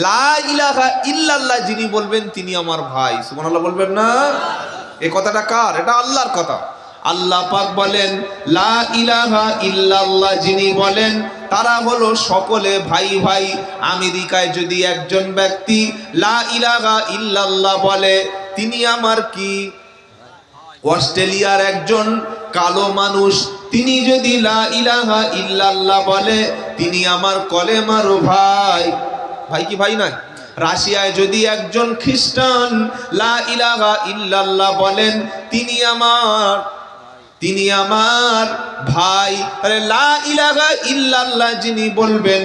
লা ইলাহা ইল্লাল্লাহ যিনি বলবেন তিনি আমার ভাই। সুবহানাল্লাহ বলবেন না? এই কথাটা কার? এটা আল্লাহর কথা। আল্লাহ পাক বলেন লা ইলাহা ইল্লাল্লাহ যিনি বলেন তারা হলো সকলে ভাই ভাই। আমেরিকায় যদি একজন ব্যক্তি লা ইলাহা ইল্লাল্লাহ বলে তিনি আমার কি? অস্ট্রেলিয়ার একজন কালো মানুষ তিনি যদি লা ইলাহা ইল্লাল্লাহ বলে তিনি আমার কলেমার ভাই। ভাই কি ভাই নয়? রাশিয়ায় যদি একজন খ্রিস্টান লা ইলাহা ইল্লাল্লাহ বলেন তিনি আমার ভাই। আরে লা ইলাহা ইল্লাল্লাহ যিনি বলবেন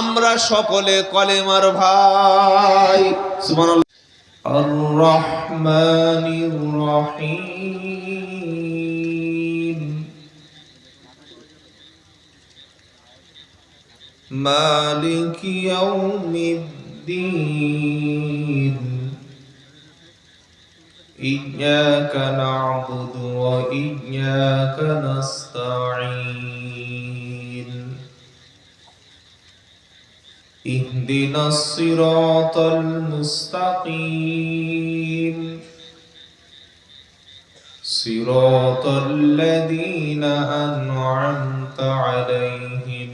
আমরা সকলে কলেমার ভাই। সুবহানাল্লাহ। আর রহমানির রহিম মালিক ইয়াউমিদ্দিন ইয়্যাকা না'বুদু ওয়া ইয়্যাকা নাস্তাঈন ইহদিনাস সিরাতাল মুস্তাকিম সিরাতাল লাযীনা আন'আমতা আলাইহিম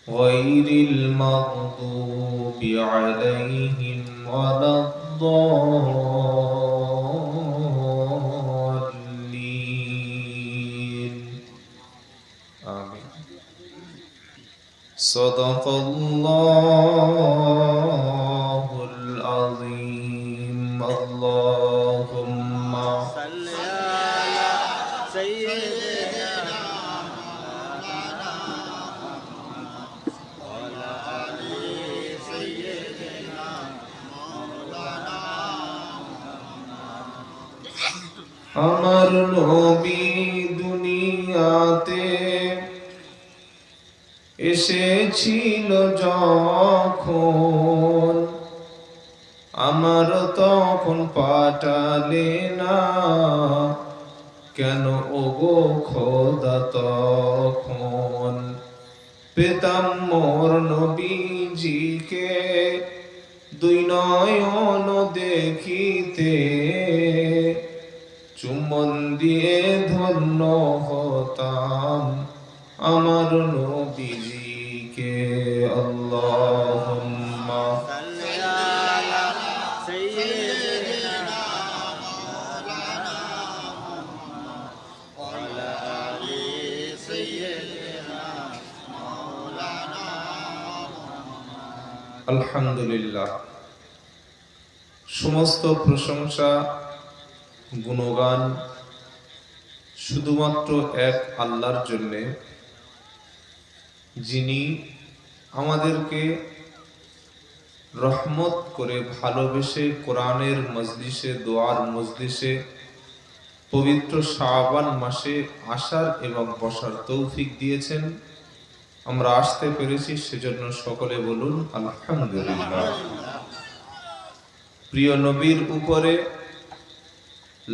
গায়রিল মাগদুবি আলাইহিম ওয়ালাদ-দাল্লিন। আমিন। সাদাকাল্লাহুল আযীম। আল্লাহুম্মা সাল্লি আলা সাইয়্যিদিনা ওয়ালা আলি সাইয়্যিদিনা মাওলানা। আমার নবী দুনিয়াতে এসেছিল যখন আমার তখন পাঠালে না কেন ওগো খোদা? তখন পেতাম মোর নবীজিকে দুই নয়ন দেখিতে, চুম্বন দিয়ে ধন্য হতাম আমার নবীজিকে। আল্লাহুম্মা সাল্লি আলা সাইয়্যিদিনা মাওলানা ওয়ালা আলি সাইয়্যিদিনা মাওলানা। আলহামদুলিল্লাহ, সমস্ত প্রশংসা গুণগান শুধুমাত্র এক আল্লাহর জন্যে, যিনি আমাদেরকে রহমত করে ভালোবেসে কোরআনের মজলিসে, দোয়ার মজলিসে পবিত্র শাবান মাসে আসার এবং বসার তৌফিক দিয়েছেন। আমরা আসতে পেরেছি, সেজন্য সকলে বলুন আলহামদুলিল্লাহ। প্রিয় নবীর উপরে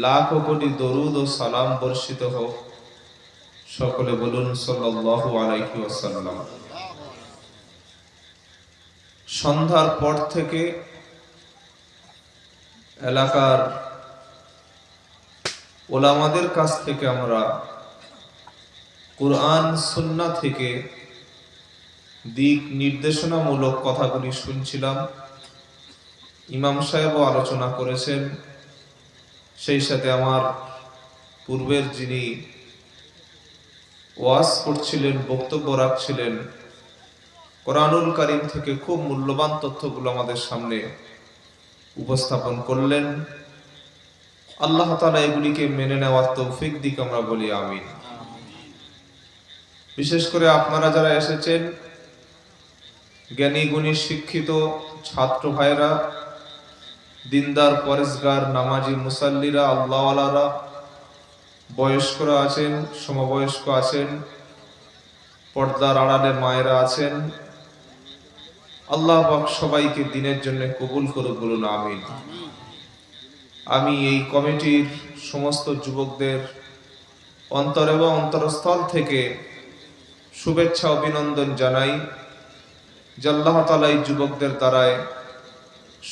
লাখ কোটি দরুদ ও সালাম বর্ষিত হোক। সকলে বলুন সাল্লাল্লাহু আলাইহি ওয়াসাল্লাম। সন্ধ্যার পর থেকে এলাকার ওলামাদের কাছ থেকে আমরা কুরআন সুন্নাহ থেকে দিক নির্দেশনামূলক কথাগুলি শুনছিলাম। ইমাম সাহেবও আলোচনা করেছেন, সেই সাথে আমার পূর্বের যিনি ওয়াজ করছিলেন, বক্তব্য রাখছিলেন, কোরআনুল কারীম থেকে খুব মূল্যবান তথ্যগুলো আমাদের সামনে উপস্থাপন করলেন। আল্লাহ তাআলা এগুলিকে মেনে নেওয়ার তৌফিক দিক আমরা বলি আমিন। বিশেষ করে আপনারা যারা এসেছেন, জ্ঞানী গুণী শিক্ষিত ছাত্র ভাইরা, দিনদার পরেশগার নামাজি মুসাল্লিরা, আল্লাহওয়ালারা, বয়স্করা আছেন, সমবয়স্ক আছেন, পর্দার আড়ালে মায়েরা আছেন, আল্লাহ পাক সবাইকে দিনের জন্য কবুল করুক, বলুন আমিন। আমি এই কমিটির সমস্ত যুবকদের অন্তর এবং অন্তরস্থল থেকে শুভেচ্ছা অভিনন্দন জানাই। যে আল্লাহ তাআলা এই যুবকদের দ্বারায়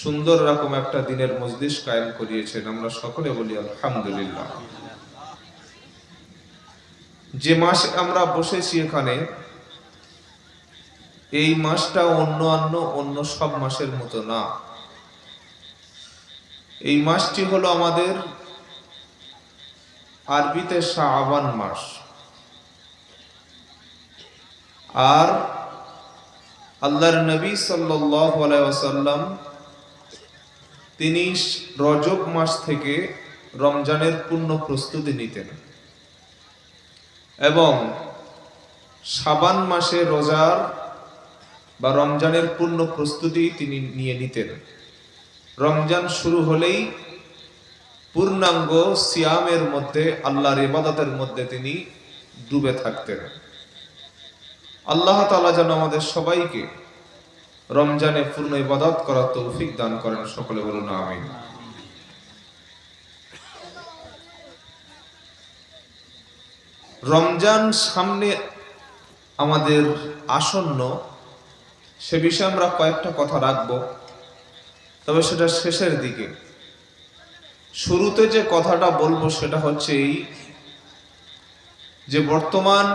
সুন্দর রকম একটা দিনের মজলিস কায়েম করিয়েছেন। আমরা সকলে বলি আলহামদুলিল্লাহ। যে মাসে আমরা বসেছি এখানে, এই মাসটা অন্য সব মাসের মতো না। এই মাসটি হলো আমাদের আরবিতে শাবান মাস, আর আল্লাহর নবী সাল্লাল্লাহু আলাইহি ওয়াসাল্লাম তিনি রজব মাস থেকে রমজানের পূর্ণ প্রস্তুতি নিতেন এবং শাবান মাসে রোজার বা রমজানের পূর্ণ প্রস্তুতি তিনি নিয়ে নিতেন। রমজান শুরু হলেই পূর্ণাঙ্গ সিয়ামের মধ্যে, আল্লাহর ইবাদতের মধ্যে তিনি ডুবে থাকতেন। আল্লাহ তাআলা যেন আমাদের সবাইকে রমজানে পূর্ণ ইবাদত করার তৌফিক দান করেন। সকলে বলুন আমিন। রমজান সামনে আমাদের আসন্ন, সে বিষয়ে আমরা কয়েকটা কথা রাখবো, তবে সেটা শেষের দিকে। শুরুতে যে কথাটা বলবো সেটা হচ্ছে এই যে বর্তমান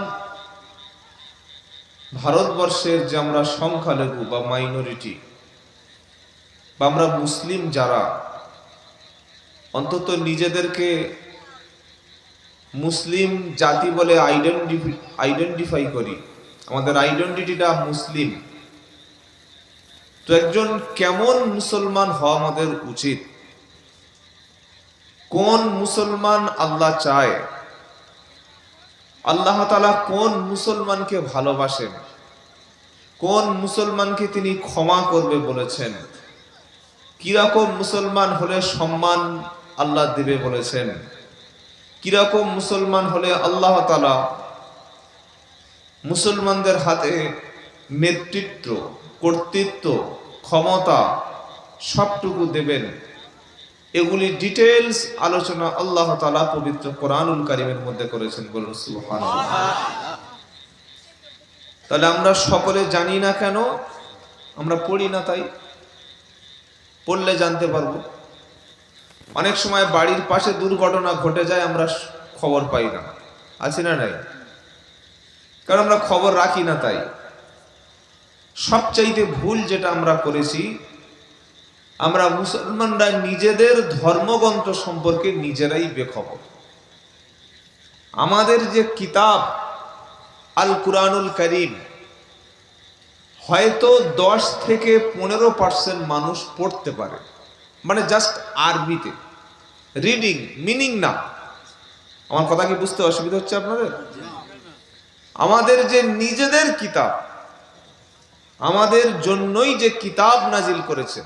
ভারতবর্ষের যে আমরা সংখ্যালঘু বা মাইনরিটি বা আমরা মুসলিম যারা অন্তত নিজেদেরকে মুসলিম জাতি বলে আইডেন্টিফাই করি, আমাদের আইডেন্টিটিটা মুসলিম, তো একজন কেমন মুসলমান হওয়া আমাদের উচিত, কোন মুসলমান আল্লাহ চায়, আল্লাহ তাআলা কোন মুসলমানকে ভালোবাসেন, কোন মুসলমানকে তিনি ক্ষমা করবে বলেছেন, কিরকম মুসলমান হলে সম্মান আল্লাহ দিবে বলেছেন, কিরকম মুসলমান হলে আল্লাহ তাআলা মুসলমানদের হাতে নেতৃত্ব, কর্তৃত্ব, ক্ষমতা সবটুকু দেবেন, এগুলি ডিটেইলস আলোচনা আল্লাহ তাআলা পবিত্র কোরআনুল কারীমের মধ্যে করেছেন। বলুন সুবহানাল্লাহ। তাহলে আমরা সকলে জানি না কেন? আমরা পড়ি না, তাই পড়লে জানতে পারবো। অনেক সময় বাড়ির পাশে দুর্ঘটনা ঘটে যায়, আমরা খবর পাই না, আছে না নাই? কারণ আমরা খবর রাখি না। তাই সবচাইতে ভুল যেটা আমরা করেছি, আমরা মুসলমানরা নিজেদের ধর্মগ্রন্থ সম্পর্কে নিজেরাই বেখবর। আমাদের যে কিতাব আল কুরআনুল কারীম, হয়তো 10 থেকে 15% মানুষ পড়তে পারে, মানে জাস্ট আরবিতে রিডিং, মিনিং না। আমার কথা কি বুঝতে অসুবিধা হচ্ছে আপনাদের? আমাদের যে নিজেদের কিতাব, আমাদের জন্যই যে কিতাব নাজিল করেছে,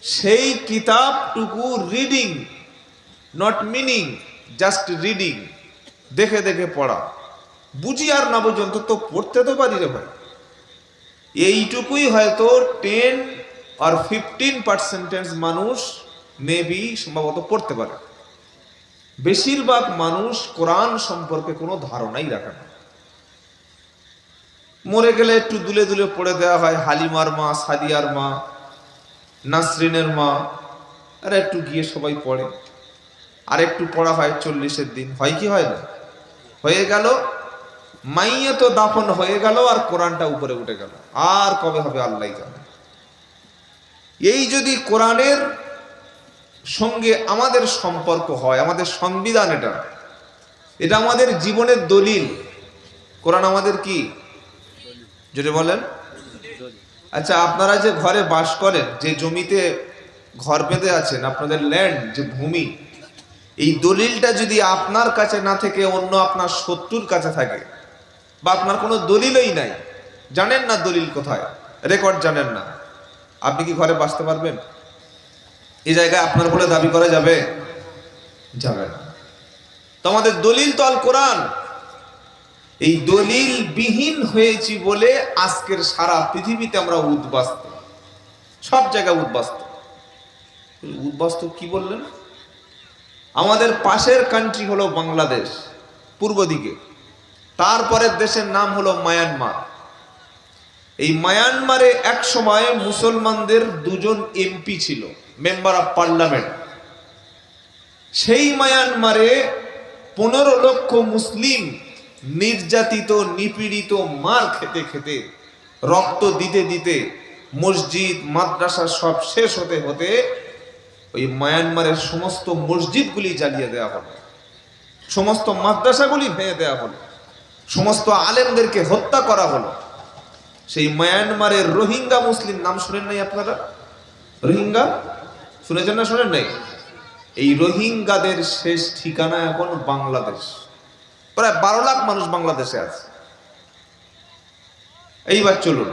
সেই কিতাবটুকু reading, not meaning, just reading, দেখে দেখে পড়া, বুঝি আর না বুঝি অন্তত পড়তে তো পারি রে ভাই। এইটুকুই হয়তো 10 আর 15% মানুষ মেবি সম্ভবত পড়তে পারে। বেশিরভাগ মানুষ কোরআন সম্পর্কে কোনো ধারণাই রাখে না। মরে গেলে একটু দুলে দুলে পড়ে দেওয়া হয়, হালিমার মা, সাদিয়ার মা, নাসরিনের মা, আর একটু গিয়ে সবাই পড়ে, আর একটু পড়া হয় 40-এর দিন, হয় কি হয় না? হয়ে গেল, মাইয়ে তো দাফন হয়ে গেল, আর কোরআনটা উপরে উঠে গেল, আর কবে হবে আল্লাহ জানে। এই যদি কোরআনের সঙ্গে আমাদের সম্পর্ক হয়, আমাদের সংবিধান এটা আমাদের জীবনের দলিল। কোরআন আমাদের কি, যদি বলেন? আচ্ছা, আপনারা যে ঘরে বাস করেন, যে জমিতে ঘর বেঁধে আছেন, আপনাদের ল্যান্ড, যে ভূমি, এই দলিলটা যদি আপনার কাছে না থেকে অন্য আপনার শত্রুর কাছে থাকে, বা আপনার কোনো দলিলই নাই, জানেন না দলিল কোথায়, রেকর্ড জানেন না, আপনি কি ঘরে বাঁচতে পারবেন? এই জায়গায় আপনার বলে দাবি করা যাবে? যাবে না। তো আমাদের দলিল তো আল কোরআন। এই দলিল বিহীন হয়েছি বলে আজকের সারা পৃথিবীতে আমরা উদ্বাস্ত, সব জায়গায় উদ্বাস্ত। উদ্বাস্ত কি বললেন? আমাদের পাশের কান্ট্রি হলো বাংলাদেশ, পূর্ব দিকে, তারপরের দেশের নাম হলো মায়ানমার। এই মায়ানমারে এক সময় মুসলমানদের দুজন এমপি ছিল, মেম্বার অফ পার্লামেন্ট। সেই মায়ানমারে 15 লক্ষ মুসলিম নির্যাতিত, নিপীড়িত, মার খেতে খেতে, রক্ত দিতে দিতে, মসজিদ মাদ্রাসা সব শেষ হতে হতে ওই মায়ানমারের সমস্ত মসজিদগুলি জ্বালিয়ে দেওয়া হলো, সমস্ত মাদ্রাসাগুলি ভেঙে দেওয়া হলো, সমস্ত আলেমদেরকে হত্যা করা হলো। সেই মায়ানমারের রোহিঙ্গা মুসলিম, নাম শুনেন নাই আপনারা? রোহিঙ্গা শুনেছেন না? শুনেন নাই? এই রোহিঙ্গাদের শেষ ঠিকানা এখন বাংলাদেশ। প্রায় 12 লাখ মানুষ বাংলাদেশে আছে। এইবার চলুন,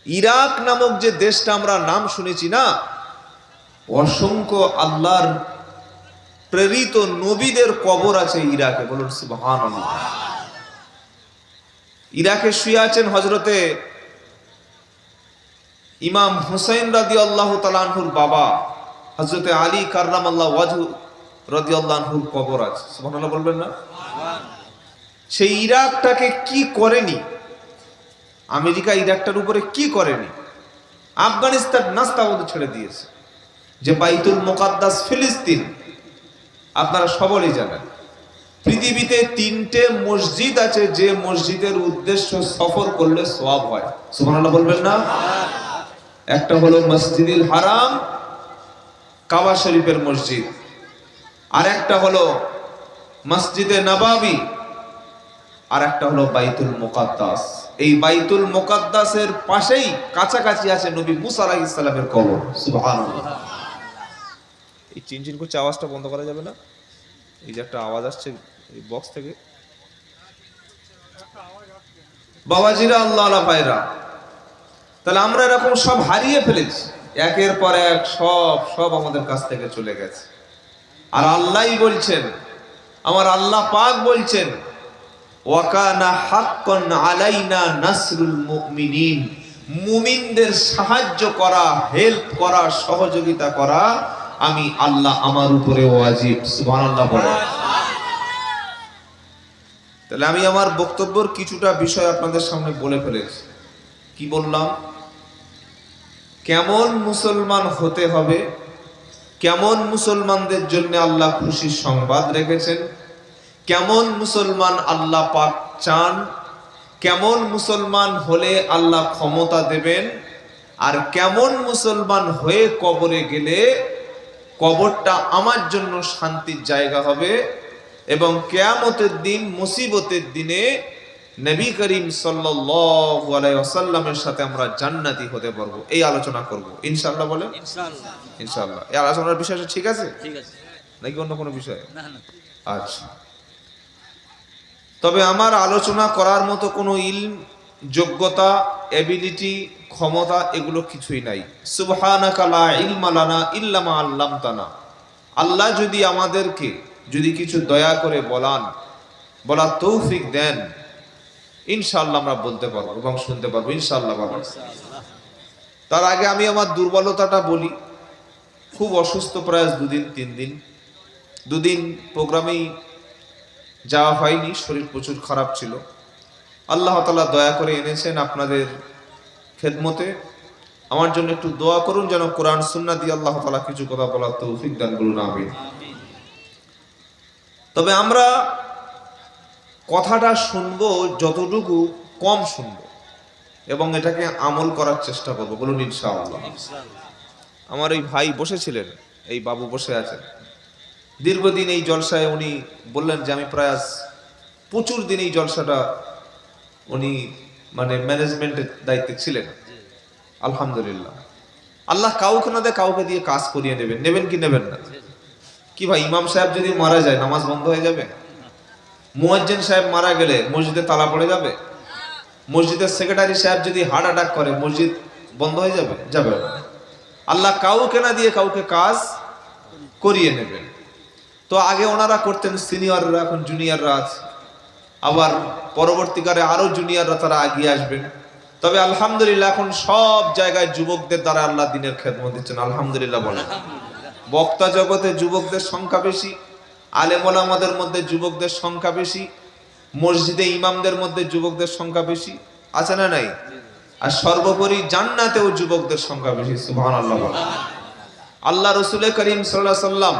ইরাক নামক যে দেশটা আমরা নাম শুনেছি না, অসংখ্য আল্লাহর প্রেরিত নবীদের কবর আছে ইরাকে। বলুন সুবহানাল্লাহ। ইরাকে শুয়ে আছেন হযরতে ইমাম হুসাইন রাদিয়াল্লাহু তাআলা আনহুর বাবা হযরতে আলী কাররামাল্লাহু ওয়াজহু রাদিয়াল্লাহু আনহুর কবর আছে। সুবহানাল্লাহ বলবেন না? সেই ইরাকটাকে কি করেনি আমেরিকা? ইরাকটার উপরে কি করেনি? আফগানিস্তান নাস্তাবদ ছেড়ে দিয়েছে। যে বাইতুল মুকাদ্দাস ফিলিস্তিন, আপনারা সবাই জানেন, পৃথিবীতে 3টে মসজিদ আছে যে মসজিদের উদ্দেশ্য সফর করলে সওয়াব হয়। সুবহানাল্লাহ বলবেন না? একটা হলো মসজিদুল হারাম, কাবা শরীফের মসজিদ, আর একটা হলো মসজিদে নববী, আর একটা হলো বাইতুল মুকাদ্দাস। এই বাইতুল মুকাদ্দাসের পাশেই কাছাকাছি আছে নবী মুসা আলাইহিস সালামের কবর। সুবহানাল্লাহ। এই চিনচিন করছে, আওয়াজটা বন্ধ করা যাবে না? এই যে একটা আওয়াজ আসছে এই বক্স থেকে। বাবাজিরা, আল্লাহ আল্লাহ ভাইরা, তাহলে আমরা এরকম সব হারিয়ে ফেলেছি, একের পর এক সব আমাদের কাছ থেকে চলে গেছে। আর আল্লাহই বলছেন, আমার আল্লাহ পাক বলছেন, ওয়াকানা হাক্কান আলাইনা নাসরুল মুমিনিন, মুমিনদের সাহায্য করা, হেল্প করা, সহযোগিতা করা আমি আল্লাহ আমার উপরে ওয়াজিব। সুবহানাল্লাহ বলেন। তাহলে আমি আমার বক্তব্যের কিছুটা বিষয় আপনাদের সামনে বলে ফেলেছি। কি বললাম? কেমন মুসলমান হতে হবে, কেমন মুসলমানদের জন্য আল্লাহ খুশির সংবাদ রেখেছেন, কেমন মুসলমান আল্লাহ পাক চান, কেমন মুসলমান হলে আল্লাহ ক্ষমতা দেবেন, আর কেমন মুসলমান হয়ে কবরে গেলে কবরটা আমার জন্য শান্তির জায়গা হবে, এবং কিয়ামতের দিন, মুসিবতের দিনে নবী করিম সাল্লাল্লাহু আলাইহি ওয়াসাল্লামের সাথে আমরা জান্নাতি হতে পারবো। এই আলোচনা করব ইনশাআল্লাহ। বলেন ইনশাআল্লাহ। ইনশাআল্লাহ। এই আলোচনার বিষয়টা ঠিক আছে? ঠিক আছে নাকি অন্য কোনো বিষয়? না না। আচ্ছা, তবে আমার আলোচনা করার মতো কোনো ইলম, যোগ্যতা, এবিলিটি, ক্ষমতা এগুলো কিছুই নাই। সুবহানাকা লা ইলমা লানা ইল্লা মা আল্লামতানা। আল্লাহ যদি আমাদেরকে কিছু দয়া করে বলার তৌফিক দেন, ইনশাআল্লাহ আমরা বলতে পারবো এবং শুনতে পারবো ইনশাআল্লাহ। তার আগে আমি আমার দুর্বলতাটা বলি। খুব অসুস্থ, প্রায় 2-3 দিন, 2 দিন প্রোগ্রামেই যাওয়া হয়নি, শরীর প্রচুর খারাপ ছিল। আল্লাহ তাআলা দয়া করে এনেছেন আপনাদের খেদমতে। আমার জন্য একটু দোয়া করুন যেন কোরআন সুন্নাহ দিয়ে আল্লাহ তাআলা কিছু কথা বলার তৌফিক দান করুন। আমিন। তবে আমরা কথাটা শুনবো যতটুকু কম শুনবো এবং এটাকে আমল করার চেষ্টা করবো। বলুন ইনশাআল্লাহ। আমার এই ভাই বসেছিলেন, এই বাবু বসে আছেন, দীর্ঘদিন এই জলসায় উনি বললেন যে আমি প্রায় প্রচুর দিন এই জলসাটা উনি ম্যানেজমেন্টের দায়িত্বে ছিলেন। আলহামদুলিল্লাহ, আল্লাহ কাউকে না দেয় কাউকে দিয়ে কাজ করিয়ে নেবেন কি নেবেন না? কি ভাই, ইমাম সাহেব যদি মারা যায় নামাজ বন্ধ হয়ে যাবে? মুয়াজ্জিন সাহেব মারা গেলে মসজিদে তালা পড়ে যাবে? মসজিদের সেক্রেটারি সাহেব যদি হার্ট অ্যাটাক করে মসজিদ বন্ধ হয়ে যাবে? যাবে না। আল্লাহ কাউকে না দিয়ে কাউকে কাজ করিয়ে নেবেন। তো আগে ওনারা করতেন, সিনিয়ররা, এখন জুনিয়ররা আছে, আবার পরবর্তীকালে আরো জুনিয়ররা তারা এগিয়ে আসবেন। তবে আলহামদুলিল্লাহ এখন সব জায়গায় যুবকদের দ্বারা আল্লাহ দিনের খেদমত দিচ্ছেন। আলহামদুলিল্লাহ বলেন। বক্তা জগতে যুবকদের সংখ্যা বেশি, আলেম ওলামাদের মধ্যে যুবকদের সংখ্যা বেশি, মসজিদে ইমামদের মধ্যে যুবকদের সংখ্যা বেশি, আছে না নাই? আর সর্বোপরি জান্নাতেও যুবকদের সংখ্যা বেশি। সুবহানাল্লাহ। আল্লাহ রাসূল করিম সাল্লাল্লাহু আলাইহি সাল্লাম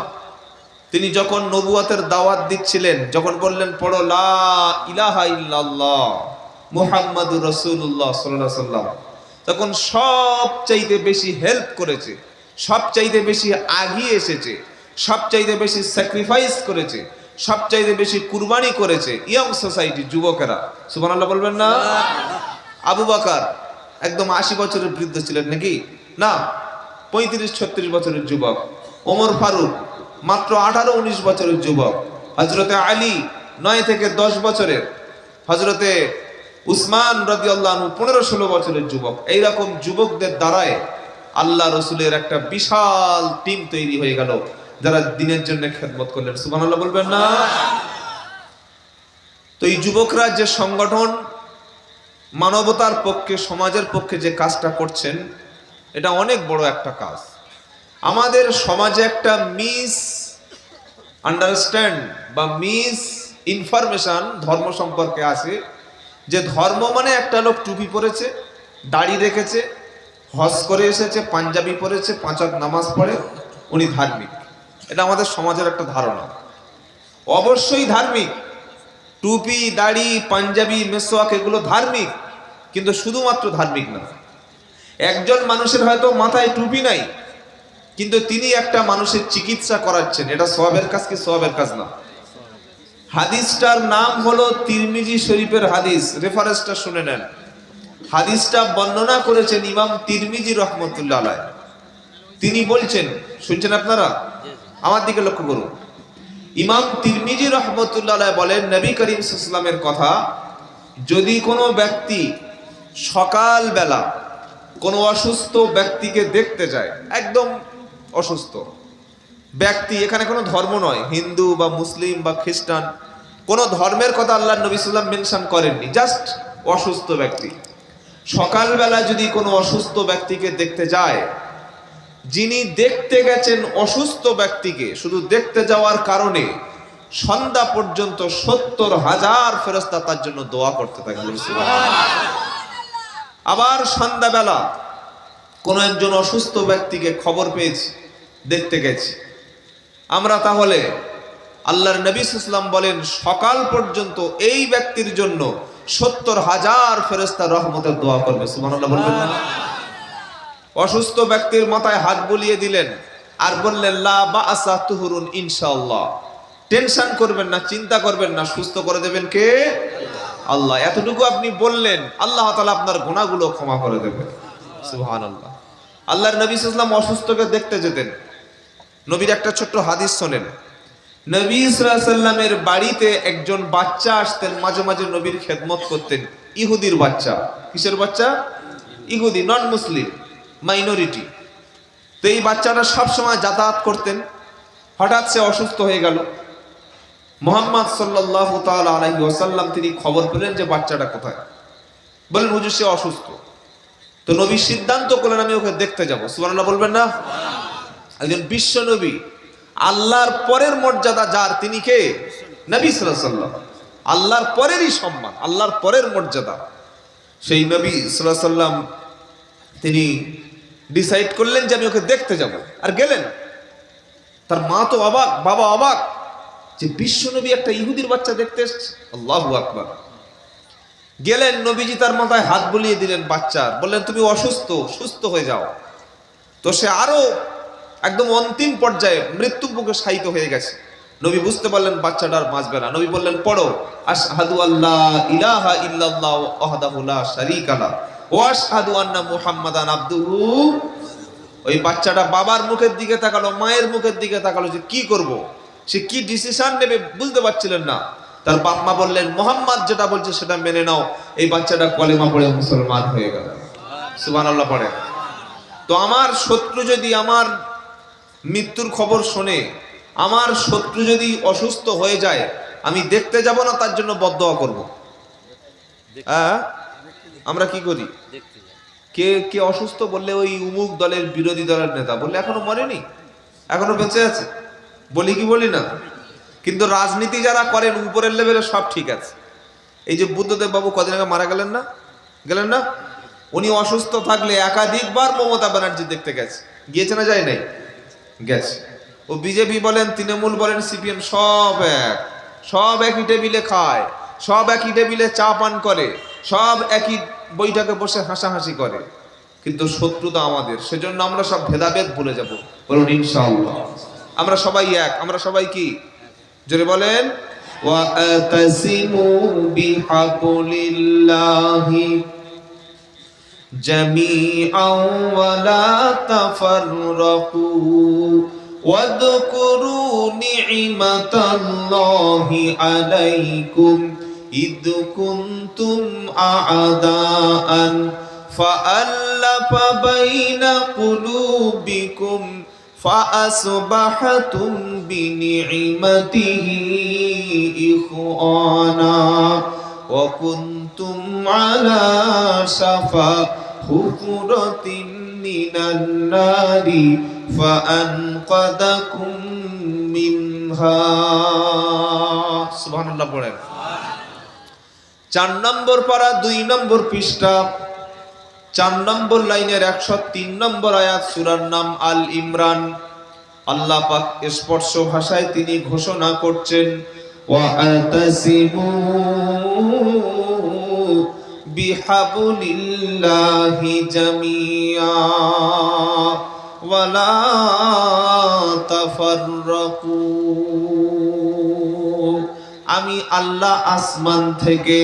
তিনি যখন নবুয়তের দাওয়াত দিচ্ছিলেন, যখন বললেন পড়ো লা ইলাহা ইল্লাল্লাহ মুহাম্মাদুর রাসূলুল্লাহ সাল্লাল্লাহু আলাইহি সাল্লাম, তখন সবচাইতে বেশি হেল্প করেছে, সবচাইতে বেশি আগিয়ে এসেছে, সবচাইতে বেশি স্যাক্রিফাইস করেছে, সবচাইতে বেশি কুরবানি করেছে ইয়ং সোসাইটি, যুবকেরা। সুবহানাল্লাহ বলবেন না? আবু বকর একদম 80 বছরের বৃদ্ধ ছিলেন নাকি? না, 35-36 বছরের যুবক। ওমর ফারুক মাত্র 18-19 বছরের যুবক। হযরতে আলী 9 থেকে 10 বছরের। হযরতে উসমান রাদিয়াল্লাহু আনহু 15-16 বছরের যুবক। এইরকম যুবকদের দ্বারায় আল্লাহ রসুলের একটা বিশাল টিম তৈরি হয়ে গেল, যারা দিনের জন্য খেদমত করলেন। সুবহানাল্লাহ বলবেন না? তো এই যুবকরা যে সংগঠন, মানবতার পক্ষে, সমাজের পক্ষে যে কাজটা করছেন, এটা অনেক বড় একটা কাজ। আমাদের সমাজে একটা মিস আন্ডারস্ট্যান্ড বা মিস ইনফরমেশন ধর্ম সম্পর্কে আছে, যে ধর্ম মানে একটা লোক টুপি পরেছে, দাড়ি রেখেছে, হজ করে এসেছে, পাঞ্জাবি পরেছে, 5 ওয়াক্ত নামাজ পড়ে, উনি ধার্মিক। এটা আমাদের সমাজের একটা ধারণা। অবশ্যই ধার্মিক, টুপি, দাড়ি, পাঞ্জাবি, মেসওয়াক এগুলো ধার্মিক, কিন্তু শুধুমাত্র ধার্মিক না। একজন মানুষের হয়তো মাথায় টুপি নাই, কিন্তু তিনি একটা মানুষের চিকিৎসা করাচ্ছেন, এটা সওয়াবের কাজ কি সওয়াবের কাজ না? হাদিসটার নাম হলো তিরমিজি শরীফের হাদিস, রেফারেন্সটা শুনে নেন। হাদিসটা বর্ণনা করেছেন ইমাম তিরমিজি রহমতুল্লাহ আলাইহি। তিনি বলছেন, শুনছেন আপনারা? আমার দিকে লক্ষ্য করুন। ইমাম তিরমিজি রহমতুল্লাহ আলাইহি বলেন, নবী করিম সাল্লাল্লাহু আলাইহি ওয়াসাল্লামের কথা, যদি কোনো ব্যক্তি সকালবেলা কোনো অসুস্থ ব্যক্তিকে দেখতে যায়, একদম অসুস্থ ব্যক্তি, এখানে কোনো ধর্ম নয়, হিন্দু বা মুসলিম বা খ্রিস্টান, কোনো ধর্মের কথা আল্লাহ নবী সাল্লাল্লাহু আলাইহি ওয়াসাল্লাম মেনশন করেননি, জাস্ট অসুস্থ ব্যক্তি। সকালবেলা যদি কোনো অসুস্থ ব্যক্তিকে দেখতে যায়, যিনি দেখতে গেছেন অসুস্থ ব্যক্তিকে, শুধু দেখতে যাওয়ার কারণে সন্ধ্যা পর্যন্ত 70,000 ফেরেশতা তার জন্য দোয়া করতে থাকে। আবার সন্ধ্যাবেলা কোনো একজন অসুস্থ ব্যক্তিকে খবর পেয়েছি, দেখতে গেছি আমরা, তাহলে আল্লাহর নবী সাল্লাল্লাহু আলাইহি ওয়াসাল্লাম বলেন সকাল পর্যন্ত এই ব্যক্তির জন্য 70,000 ফেরেশতা রহমতের দোয়া করবে। সুবহানাল্লাহ বলবেন না? অসুস্থ ব্যক্তির মাথায় হাত বুলিয়ে দিলেন আর বললেন লা বাআসা তুহুরুন ইনশাআল্লাহ, টেনশন করবেন না, চিন্তা করবেন না, সুস্থ করে দেবেন কে? আল্লাহ। এতটুকু আপনি বললেন, আল্লাহ তাআলা আপনার গুনাহগুলো ক্ষমা করে দেবেন। সুবহানাল্লাহ। আল্লাহর নবী সাল্লাল্লাহু আলাইহি ওয়াসাল্লাম অসুস্থকে দেখতে যেতেন। নবীর একটা ছোট্ট হাদিস শোনেন। নবী সাল্লাল্লাহু আলাইহি ওয়াসাল্লামের বাড়িতে একজন বাচ্চা আসতেন, মাঝে মাঝে নবীর খেদমত করতেন। ইহুদির বাচ্চা। কিসের বাচ্চা? ইহুদি, নন মুসলিম, মাইনরিটি। তো এই বাচ্চাটা সবসময় যাতায়াত করতেন। হঠাৎ সে অসুস্থ হয়ে গেল। মুহাম্মদ সাল্লাল্লাহু তাআলা আলাইহি ওয়াসাল্লাম তিনি খবর পেলেন যে বাচ্চাটা কোথায়। বলেন হুজুর সে অসুস্থ। তো নবী সিদ্ধান্ত করলেন আমি ওকে দেখতে যাব। সুবহানাল্লাহ বলবেন না? একজন বিশ্ব নবী, আল্লাহর পরের মর্যাদা যার, তিনি কে? নবী সাল্লাল্লাহু আলাইহি ওয়াসাল্লাম। আল্লাহর পরেরই সম্মান, আল্লাহর পরের মর্যাদা। সেই নবী সাল্লাল্লাহু আলাইহি ওয়াসাল্লাম তিনি ডিসাইড করলেন যে আমি ওকে দেখতে যাব, আর গেলেন। তার মা তো অবাক, বাবা অবাক, যে বিশ্ব নবী একটা ইহুদির বাচ্চা দেখতে এসেছে। আল্লাহু আকবার। গেলেন, নবীজি তার মাথায় হাত বুলিয়ে দিলেন বাচ্চার, বললেন তুমি অসুস্থ, সুস্থ হয়ে যাও। তো সে আরো একদম অন্তিম পর্যায়ে মৃত্যুর মুখে শায়িত হয়ে গেছে। নবী বুঝতে পারলেন বাচ্চাটা আর বাঁচবে না। নবী বললেন পড়ো আশহাদু আল্লা ইলাহা ইল্লাল্লাহু ওয়াহদাহু লা শারীকা লাহু ওয়া আশহাদু আন্না মুহাম্মাদান আবদুহু। ওই বাচ্চাটা বাবার মুখের দিকে তাকালো, মায়ের মুখের দিকে তাকালো, যে কি করব, সে কি ডিসিশন নেবে বুঝতে পারছিলেন না। তার বাপ মা বললেন মুহাম্মদ যেটা বলছে সেটা মেনে নাও। এই বাচ্চাটা কলেমা পড়ে মুসলমান হয়ে গেল। সুবহানাল্লাহ পড়ে। তো আমার শত্রু যদি আমার মৃত্যুর খবর শোনে, আমার শত্রু যদি অসুস্থ হয়ে যায়, আমি দেখতে যাব না, তার জন্য বদদোয়া করব। আমরা কি করি? কে কে অসুস্থ বললে ওই উমুক দলের বিরোধী দলের নেতা বললে এখনো মরেনি, এখনো বেঁচে আছে, বলি কি বলি না? কিন্তু রাজনীতি যারা করেন উপরের লেভেলে সব ঠিক আছে। এই যে বুদ্ধদেব বাবু কদিন আগে মারা গেলেন না, গেলেন না? উনি অসুস্থ থাকলে একাধিকবার মমতা ব্যানার্জি দেখতে গেছে, গিয়েছে না যায় নাই? গেছে। ও বিজেপি বলেন, তৃণমূল বলেন, সিপিএম সব একই টেবিলে খায়, সব একই টেবিলে চা পান করে, সব একই বৈঠকে বসে হাসাহাসি করে, কিন্তু শত্রুতা আমাদের। সেজন্য আমরা সব ভেদাভেদ ভুলে যাব। বলুন ইনশাআল্লাহ। আমরা সবাই এক। আমরা সবাই কি? জোরে বলেন। ওয়াতাসিমু বিহাবলিল্লাহি জামিআন ওয়া লা তাফাররাকু ওয়াযকুরু নি'মাতাল্লাহি আলাইকুম ইদ কুনতুম আ'দাআন ফাআল্লাফা বাইনা কুলুবিকুম فأصبحتم بنعمته إخوانا وكنتم على شفا حفرة من النار فأنقذكم منها সুবহানাল্লাহ পড়েন। 4 নম্বর পারা 2 নম্বর পৃষ্ঠা 4 নম্বর লাইনের 103 নম্বর আয়াত, সূরার নাম আল ইমরান। আল্লাহ পাক স্পষ্ট ভাষায় তিনি ঘোষণা করছেন, ওয়াতাসিমু বিহাবলিল্লাহি জামিআ ওয়া লা তাফাররাকু। আমি আল্লাহ আসমান থেকে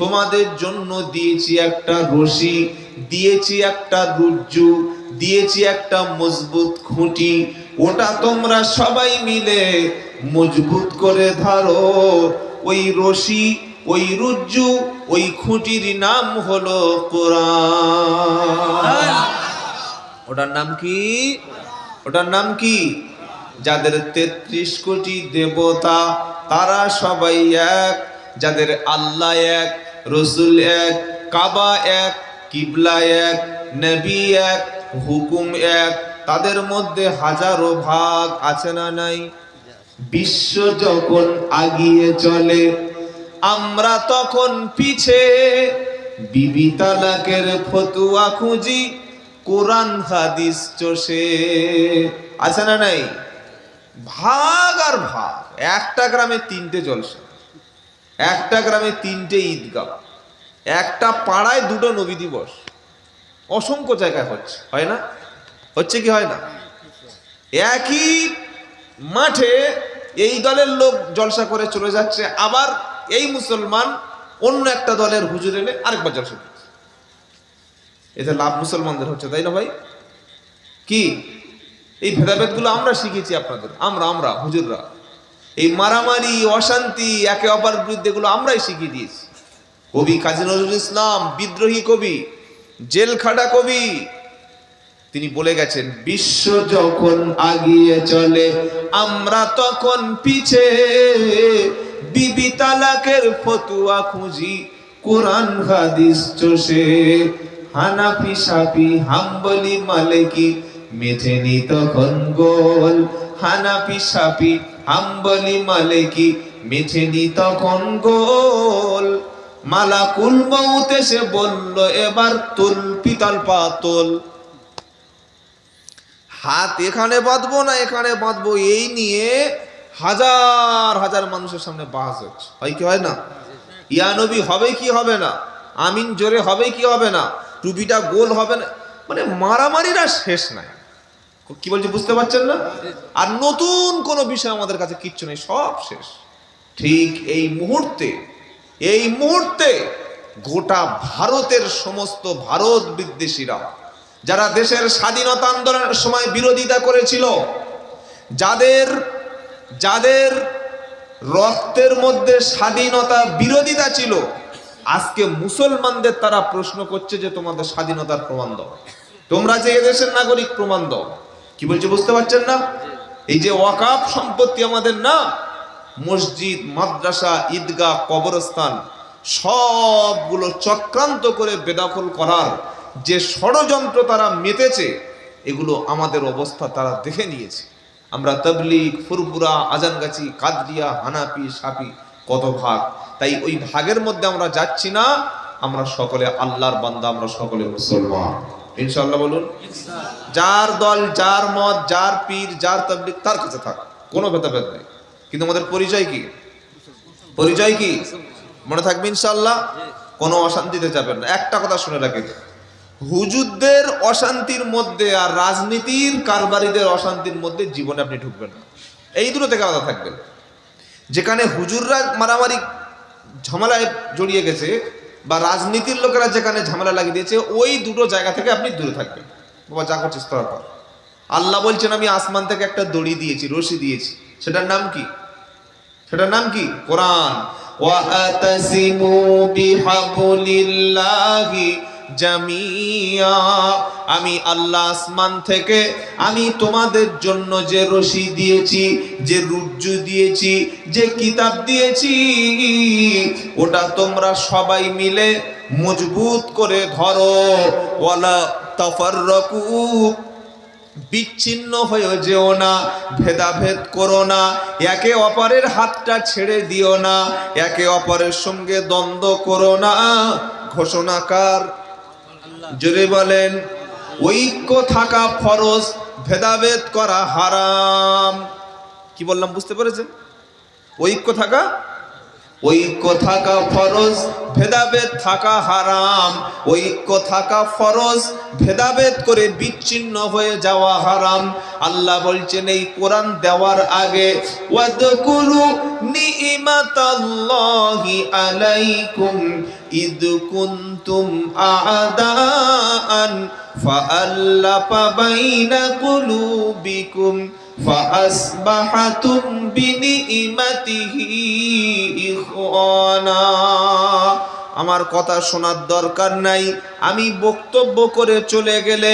তোমাদের জন্য দিয়েছি একটা রশি, দিয়েছি একটা রজ্জু, দিয়েছি একটা মজবুত খুঁটি। ওটা তোমরা সবাই মিলে মজবুত করে ধরো। ওই রশি, ওই রজ্জু, ওই খুঁটির নাম হলো কোরআন। ওটার নাম কি? ওটার নাম কি? যাদের 33 কোটি দেবতা তারা সবাই এক, যাদের আল্লাহ এক, রসুল এক, কাবা এক, কিবলা এক, নবী এক, হুকুম এক, তাদের মধ্যে হাজারো ভাগ আছে না নাই? বিশ্ব যখন আগিয়ে চলে আমরা তখন পিছে, বিবি তালাকের ফতুয়া খুঁজি, কোরআন হাদিস চষে। আছে না নাই? ভাগ আর ভাগ। একটা গ্রামে 3টে জলসা, একটা গ্রামে 3টে ঈদগাহ, একটা পাড়ায় 2টো নবী দিবস, অসংখ্য জায়গায় হচ্ছে। হয় না? হচ্ছে কি হয় না? একই মাঠে এই দলের লোক জলসা করে চলে যাচ্ছে, আবার এই মুসলমান অন্য একটা দলের হুজুর এনে আরেকবার জলসা করছে। এতে লাভ মুসলমানদের হচ্ছে, তাই না ভাই? কি এই ভেদাভেদগুলো আমরা শিখেছি আপনাদের, আমরা হুজুররা। এই মারামারি, অশান্তি, একে অপরের বিরুদ্ধে এগুলো আমরাই শিখিয়ে দিয়েছি। কবি কাজী নজরুল ইসলাম, বিদ্রোহী কবি, জেল খাটা কবি, তিনি বলে গেছেন, বিশ্ব যখন আগিয়ে চলে আমরা তখন পিছে, বিবি তালাকের ফতুয়া খুঁজি, কোরআন হাদিস চষে। হানাফি শাফি হাম্বলি মালিকি মেথেনি তখন গোল। হানাফি শাফি হাম্বলি মালিকি মেথেনি তখন গোল। মালাকুল মউত এসে বলল, এবার তুল পিতল পাতল। হাত এখানে বাঁধবো না এখানে বাঁধবো, এই নিয়ে হাজার হাজার মানুষের সামনে বাস হচ্ছে। হয় কি হয় না? ইয়া নবী হবে কি হবে না, আমিন জোরে হবে কি হবে না, টুপিটা গোল হবে না, মানে মারামারিরা শেষ নাই। কি বলছি বুঝতে পারছেন না? আর নতুন কোন বিষয় আমাদের কাছে কিচ্ছু নেই, সব শেষ। ঠিক এই মুহূর্তে গোটা ভারতের সমস্ত ভারত বিদ্বেষীরা, যারা দেশের স্বাধীনতা আন্দোলনের সময় বিরোধিতা করেছিল, যাদের রক্তের মধ্যে স্বাধীনতা বিরোধিতা ছিল, আজকে মুসলমানদের তারা প্রশ্ন করছে যে তোমাদের স্বাধীনতার প্রমাণ দাও, তোমরা যে এদেশের নাগরিক প্রমাণ দাও। কি বলছে বুঝতে পারছেন না? এই যে ওয়াকাফ সম্পত্তি আমাদের না, মসজিদ, মাদ্রাসা, ঈদগাহ, কবরস্থান সবগুলো চক্রান্ত করে বেদখল করার যে ষড়যন্ত্র তারা মেতেছে, এগুলো আমাদের অবস্থা তারা দেখে নিয়েছে। আমরা তাবলীগ, ফুরফুরা, আজানগাছি, কাদরিয়া, হানাফি, শাফি, কত ভাগ। তাই ওই ভাগের মধ্যে আমরা যাচ্ছি না, আমরা সকলে আল্লাহর বান্দা, আমরা সকলে মুসলমান। ইনশাআল্লাহ বলুন। যার দল, যার মত, যার পীর, যার তাবলীগ, তার কাছে থাক, কোনো ভেদাভেদ নেই। কিন্তু আমাদের পরিচয় কি? পরিচয় কি? মনে থাকবে ইনশাআল্লাহ। কোনো অশান্তিতে যাবেন না। একটা কথা শুনে রাখেন, হুজুরদের অশান্তির মধ্যে আর রাজনীতির কারবারিদের অশান্তির মধ্যে জীবনে আপনি ঢুকবেন না। এই দুটো থেকে আলাদা থাকবেন। যেখানে হুজুররা মারামারি ঝামেলায় জড়িয়ে গেছে বা রাজনীতির লোকেরা যেখানে ঝামেলা লাগিয়ে দিয়েছে, ওই দুটো জায়গা থেকে আপনি দূরে থাকবেন। বাবা যা করছিস তোরা কর। আল্লাহ বলছেন আমি আসমান থেকে একটা দড়ি দিয়েছি, রশি দিয়েছি, সেটার নাম কি? সেটার নাম কি? কোরআন। ওয়াতাসিমু বিহাবলিল্লাহি জামিয়া, আমি আল্লাহ আসমান থেকে আমি তোমাদের জন্য যে রশি দিয়েছি, যে রুজ্জু দিয়েছি, যে কিতাব দিয়েছি, ওটা তোমরা সবাই মিলে মজবুত করে ধরো। ওয়ালা তাফাররাকু, বিচ্ছিন্ন হয়ে যেও না, ভেদাভেদ করো না, একে অপরের হাতটা ছেড়ে দিও না, একে অপরের সঙ্গে দ্বন্দ্ব করো না। ঘোষণাকার জোরে বলেন। ঐক্য থাকা ফরজ, ভেদাভেদ করা হারাম। কি বললাম বুঝতে পেরেছেন? ঐক্য থাকা ফরজ, ভেদাভেদ থাকা হারাম। ঐক্য থাকা ফরজ, ভেদাভেদ করে বিচ্ছিন্ন হয়ে যাওয়া হারাম। আল্লাহ বলছেন এই কোরআন দেওয়ার আগে, ওয়াদকুরু নি'মাতাল্লাহি আলাইকুম ইদ কুনতুম আ'দাআন ফাআল্লাফা বাইনা কুলুবিকুম ফাআসবাহাতুম বিনি'মাতিহি ইখওয়ানা। আমার কথা শোনার দরকার নাই, আমি বক্তব্য করে চলে গেলে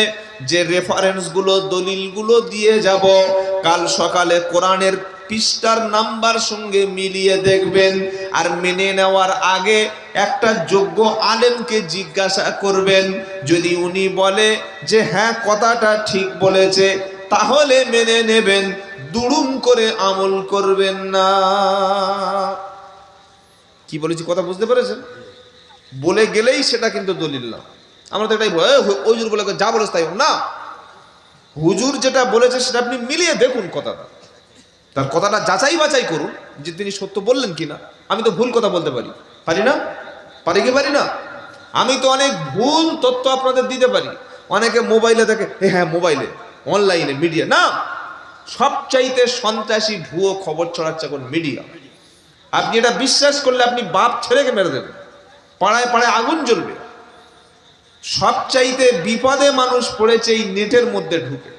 যে রেফারেন্সগুলো, দলিলগুলো দিয়ে যাব, কাল সকালে কোরআনের পৃষ্ঠার নাম্বার সঙ্গে মিলিয়ে দেখবেন। আর মেনে নেওয়ার আগে একটা যোগ্য আলেমকে জিজ্ঞাসা করবেন। যদি উনি বলে যে হ্যাঁ কথাটা ঠিক বলেছে, তাহলে মেনে নেবেন, দুড়ুম করে আমল করবেন না। কি বলেছি কথা বুঝতে পেরেছেন? বলে গেলেই সেটা কিন্তু দলিল না। আমরা তো এটাই হুজুর বলে যা বলেছে তাই না। হুজুর যেটা বলেছে সেটা আপনি মিলিয়ে দেখুন, কথাটা, তার কথাটা যাচাই বাছাই করুন যে তিনি সত্য বললেন কিনা। আমি তো ভুল কথা বলতে পারি, পারি না? পারি কি পারি না? আমি তো অনেক ভুল তথ্য আপনাদের দিতে পারি। অনেকে মোবাইলে দেখে, হ্যাঁ মোবাইলে, অনলাইনে, মিডিয়া না, সবচাইতে সন্ত্রাসী ভুয়ো খবর ছড়াচ্ছে এখন মিডিয়া। আপনি এটা বিশ্বাস করলে আপনি বাপ ছেলেকে মেরে দেবেন, পাড়ায় পাড়ায় আগুন জ্বলবে। সবচাইতে বিপদে মানুষ পড়েছে এই নেটের মধ্যে ঢুকে,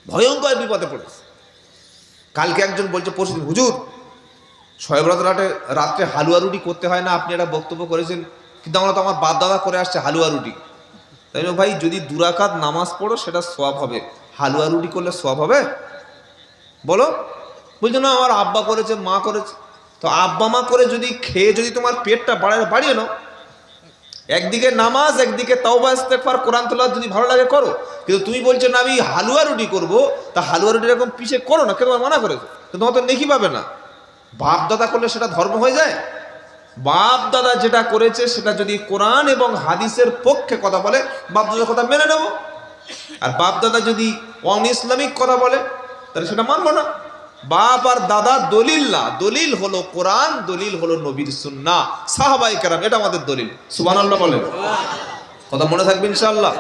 ভয়ঙ্কর বিপদে পড়েছে। কালকে একজন বলছে, পরশু হুজুর শয়েবরাতে রাত্রে হালুয়া রুটি করতে হয় না, আপনি একটা বক্তব্য করেছেন, কিন্তু আমরা তো আমার বাপ দাদা করে আসছে হালুয়া রুটি। তাই না ভাই, যদি দুরাকাত নামাজ পড়ো সেটা সওয়াব হবে, হালুয়া রুটি করলে সওয়াব হবে? বলো। বলছো না আমার আব্বা করেছে, মা করেছে। তো আব্বা মা করে যদি খেয়ে যদি তোমার পেটটা বাড়িয়ে নাও, একদিকে নামাজ, একদিকে তাওবা ইস্তেগফার, কোরআন তেলাওয়াত যদি ভালো লাগে করো। কিন্তু তুমি বলছো না আমি হালুয়া রুটি করবো, তা হালুয়া রুটি এরকম পিছে করো না, কেন মানা করেছো? কিন্তু তোমার তো নেকি পাবে না। বাপ দাদা করলে সেটা ধর্ম হয়ে যায়? বাপ দাদা যেটা করেছে সেটা যদি কোরআন এবং হাদিসের পক্ষে কথা বলে, বাপ দাদার কথা মেনে নেব। আর বাপ দাদা যদি অন ইসলামিক কথা বলে, তাহলে সেটা মানবো না। বাপ আর দাদা দলিল না, দলিল হলো কোরআন, দলিল হলো নবীর সুন্নাহ, সাহাবায়ে কেরাম, এটা আমাদের দলিল। সুবহানাল্লাহ বলেন। কথা মনে থাকবে ইনশাআল্লাহ।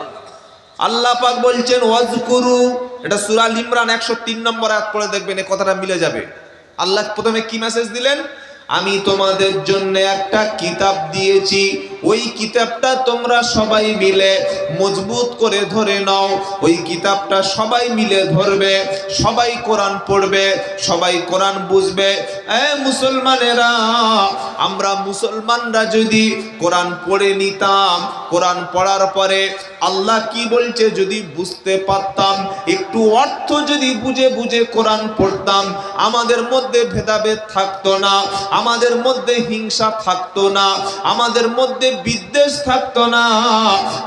আল্লাহ পাক বলছেন ওয়াজকুরু, এটা সূরা আল ইমরান 103 নম্বর আয়াত পড়ে দেখবেন, এই কথাটা মিলে যাবে। আল্লাহ প্রথমে কি মেসেজ দিলেন? আমি তোমাদের জন্য একটা কিতাব দিয়েছি, ওই কিতাবটা তোমরা সবাই মিলে মজবুত করে ধরে নাও। ওই কিতাবটা সবাই মিলে ধরবে, সবাই কোরআন পড়বে, সবাই কোরআন বুঝবে। মুসলমানেরা, আমরা মুসলমানরা যদি কোরআন পড়ে নিতাম, কোরআন পড়ার পরে আল্লাহ কি বলছে যদি বুঝতে পারতাম, একটু অর্থ যদি বুঝে বুঝে কোরআন পড়তাম, আমাদের মধ্যে ভেদাভেদ থাকতো না, আমাদের মধ্যে হিংসা থাকতো না, আমাদের মধ্যে বিদ্বেষ থাকতো না।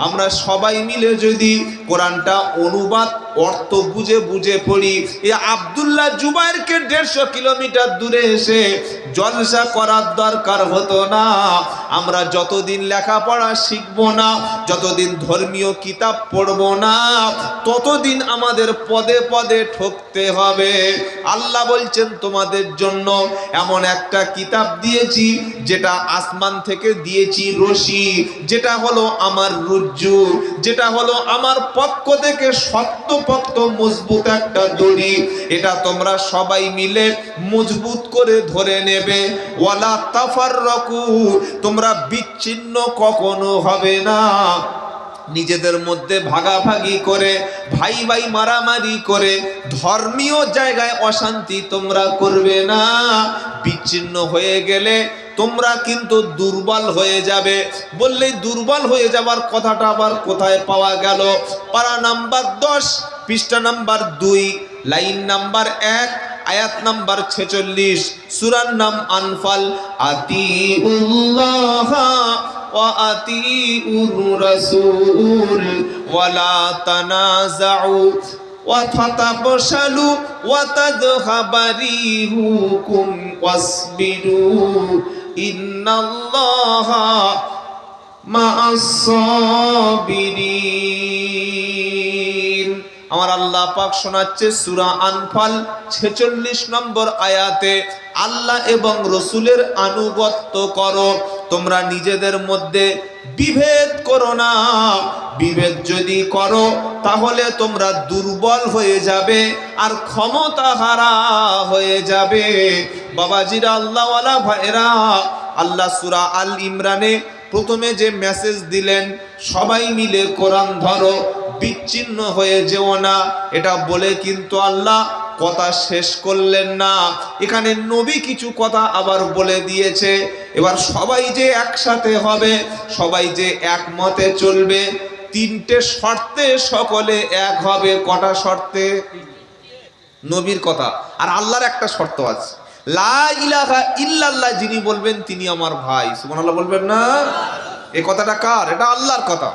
আমরা সবাই মিলে যদি কোরআনটা অনুবাদ অর্থ বুঝে বুঝে পড়ি। এই আব্দুল্লাহ জুবাইরকে 150 কিলোমিটার দূরে এসে জলসা করার দরকার হতো না। আমরা যতদিন লেখাপড়া শিখবো না, যতদিন ধর্মীয় কিতাব পড়বো না, ততদিন আমাদের পদে পদে ঠকতে হবে। আল্লাহ বলছেন তোমাদের জন্য এমন একটা কিতাব দিয়েছি, যেটা আসমান থেকে দিয়েছি রশি, যেটা হলো আমার রজ্জু, যেটা হলো আমার পক্ষ থেকে শক্তপোক্ত মজবুত একটা দড়ি। এটা তোমরা সবাই মিলে মজবুত করে ধরে নেবে। ওয়ালা তাফাররাকু, তোমরা বিচ্ছিন্ন কখনো হবে না। নিজেদের মধ্যে ভাগাভাগি করে, ভাই ভাই মারামারি করে, ধর্মীয় জায়গায় অশান্তি তোমরা করবে না। বিচ্ছিন্ন হয়ে গেলে তোমরা কিন্তু দুর্বল হয়ে যাবে। বললেই দুর্বল হয়ে যাবার কথাটা আবার কোথায় পাওয়া গেল? পারা নাম্বার 10, পৃষ্ঠা নাম্বার 2, লাইন নাম্বার 1, আয়াত নাম্বার 46, সূরার নাম আনফাল। আতিউল্লাহ ওয়া আতিউর রাসূল ওয়ালা তানাযাউ ওয়া তাতাবশালু ওয়া তাযহাবা রিহুকুম ওয়াসবিরু ইন্নাল্লাহা মা'আস সাবিরিন। আমার আল্লাহ পাক শোনাচ্ছে সূরা আনফাল 46 নম্বর আয়াতে, আল্লাহ এবং রসুলের আনুগত্য করো, তোমরা নিজেদের মধ্যে বিভেদ করো না। বিভেদ যদি করো তাহলে তোমরা দুর্বল হয়ে যাবে আর ক্ষমতা হারা হয়ে যাবে। বাবাজিরা, আল্লাহওয়ালা ভাইরা, আল্লাহ সূরা আল ইমরানে প্রথমে যে মেসেজ দিলেন, সবাই মিলে কোরআন ধরো, বিচ্ছিন্ন হয়ে যেও না, এটা বলে কিন্তু আল্লাহ কথা শেষ করলেন না। এখানে নবী কিছু কথা আবার বলে দিয়েছে। এবার সবাই যে একসাথে হবে, সবাই যে একমতে চলবে, 3টে শর্তে সকলে এক হবে। কটা শর্তে? নবীর কথা আর আল্লাহর একটা শর্ত আছে, লা ইলাহা ইল্লাল্লাহ যিনি বলবেন তিনি আমার ভাই। সুবহানাল্লাহ বলবেন না? এই কথাটা কার? এটা আল্লাহর কথা।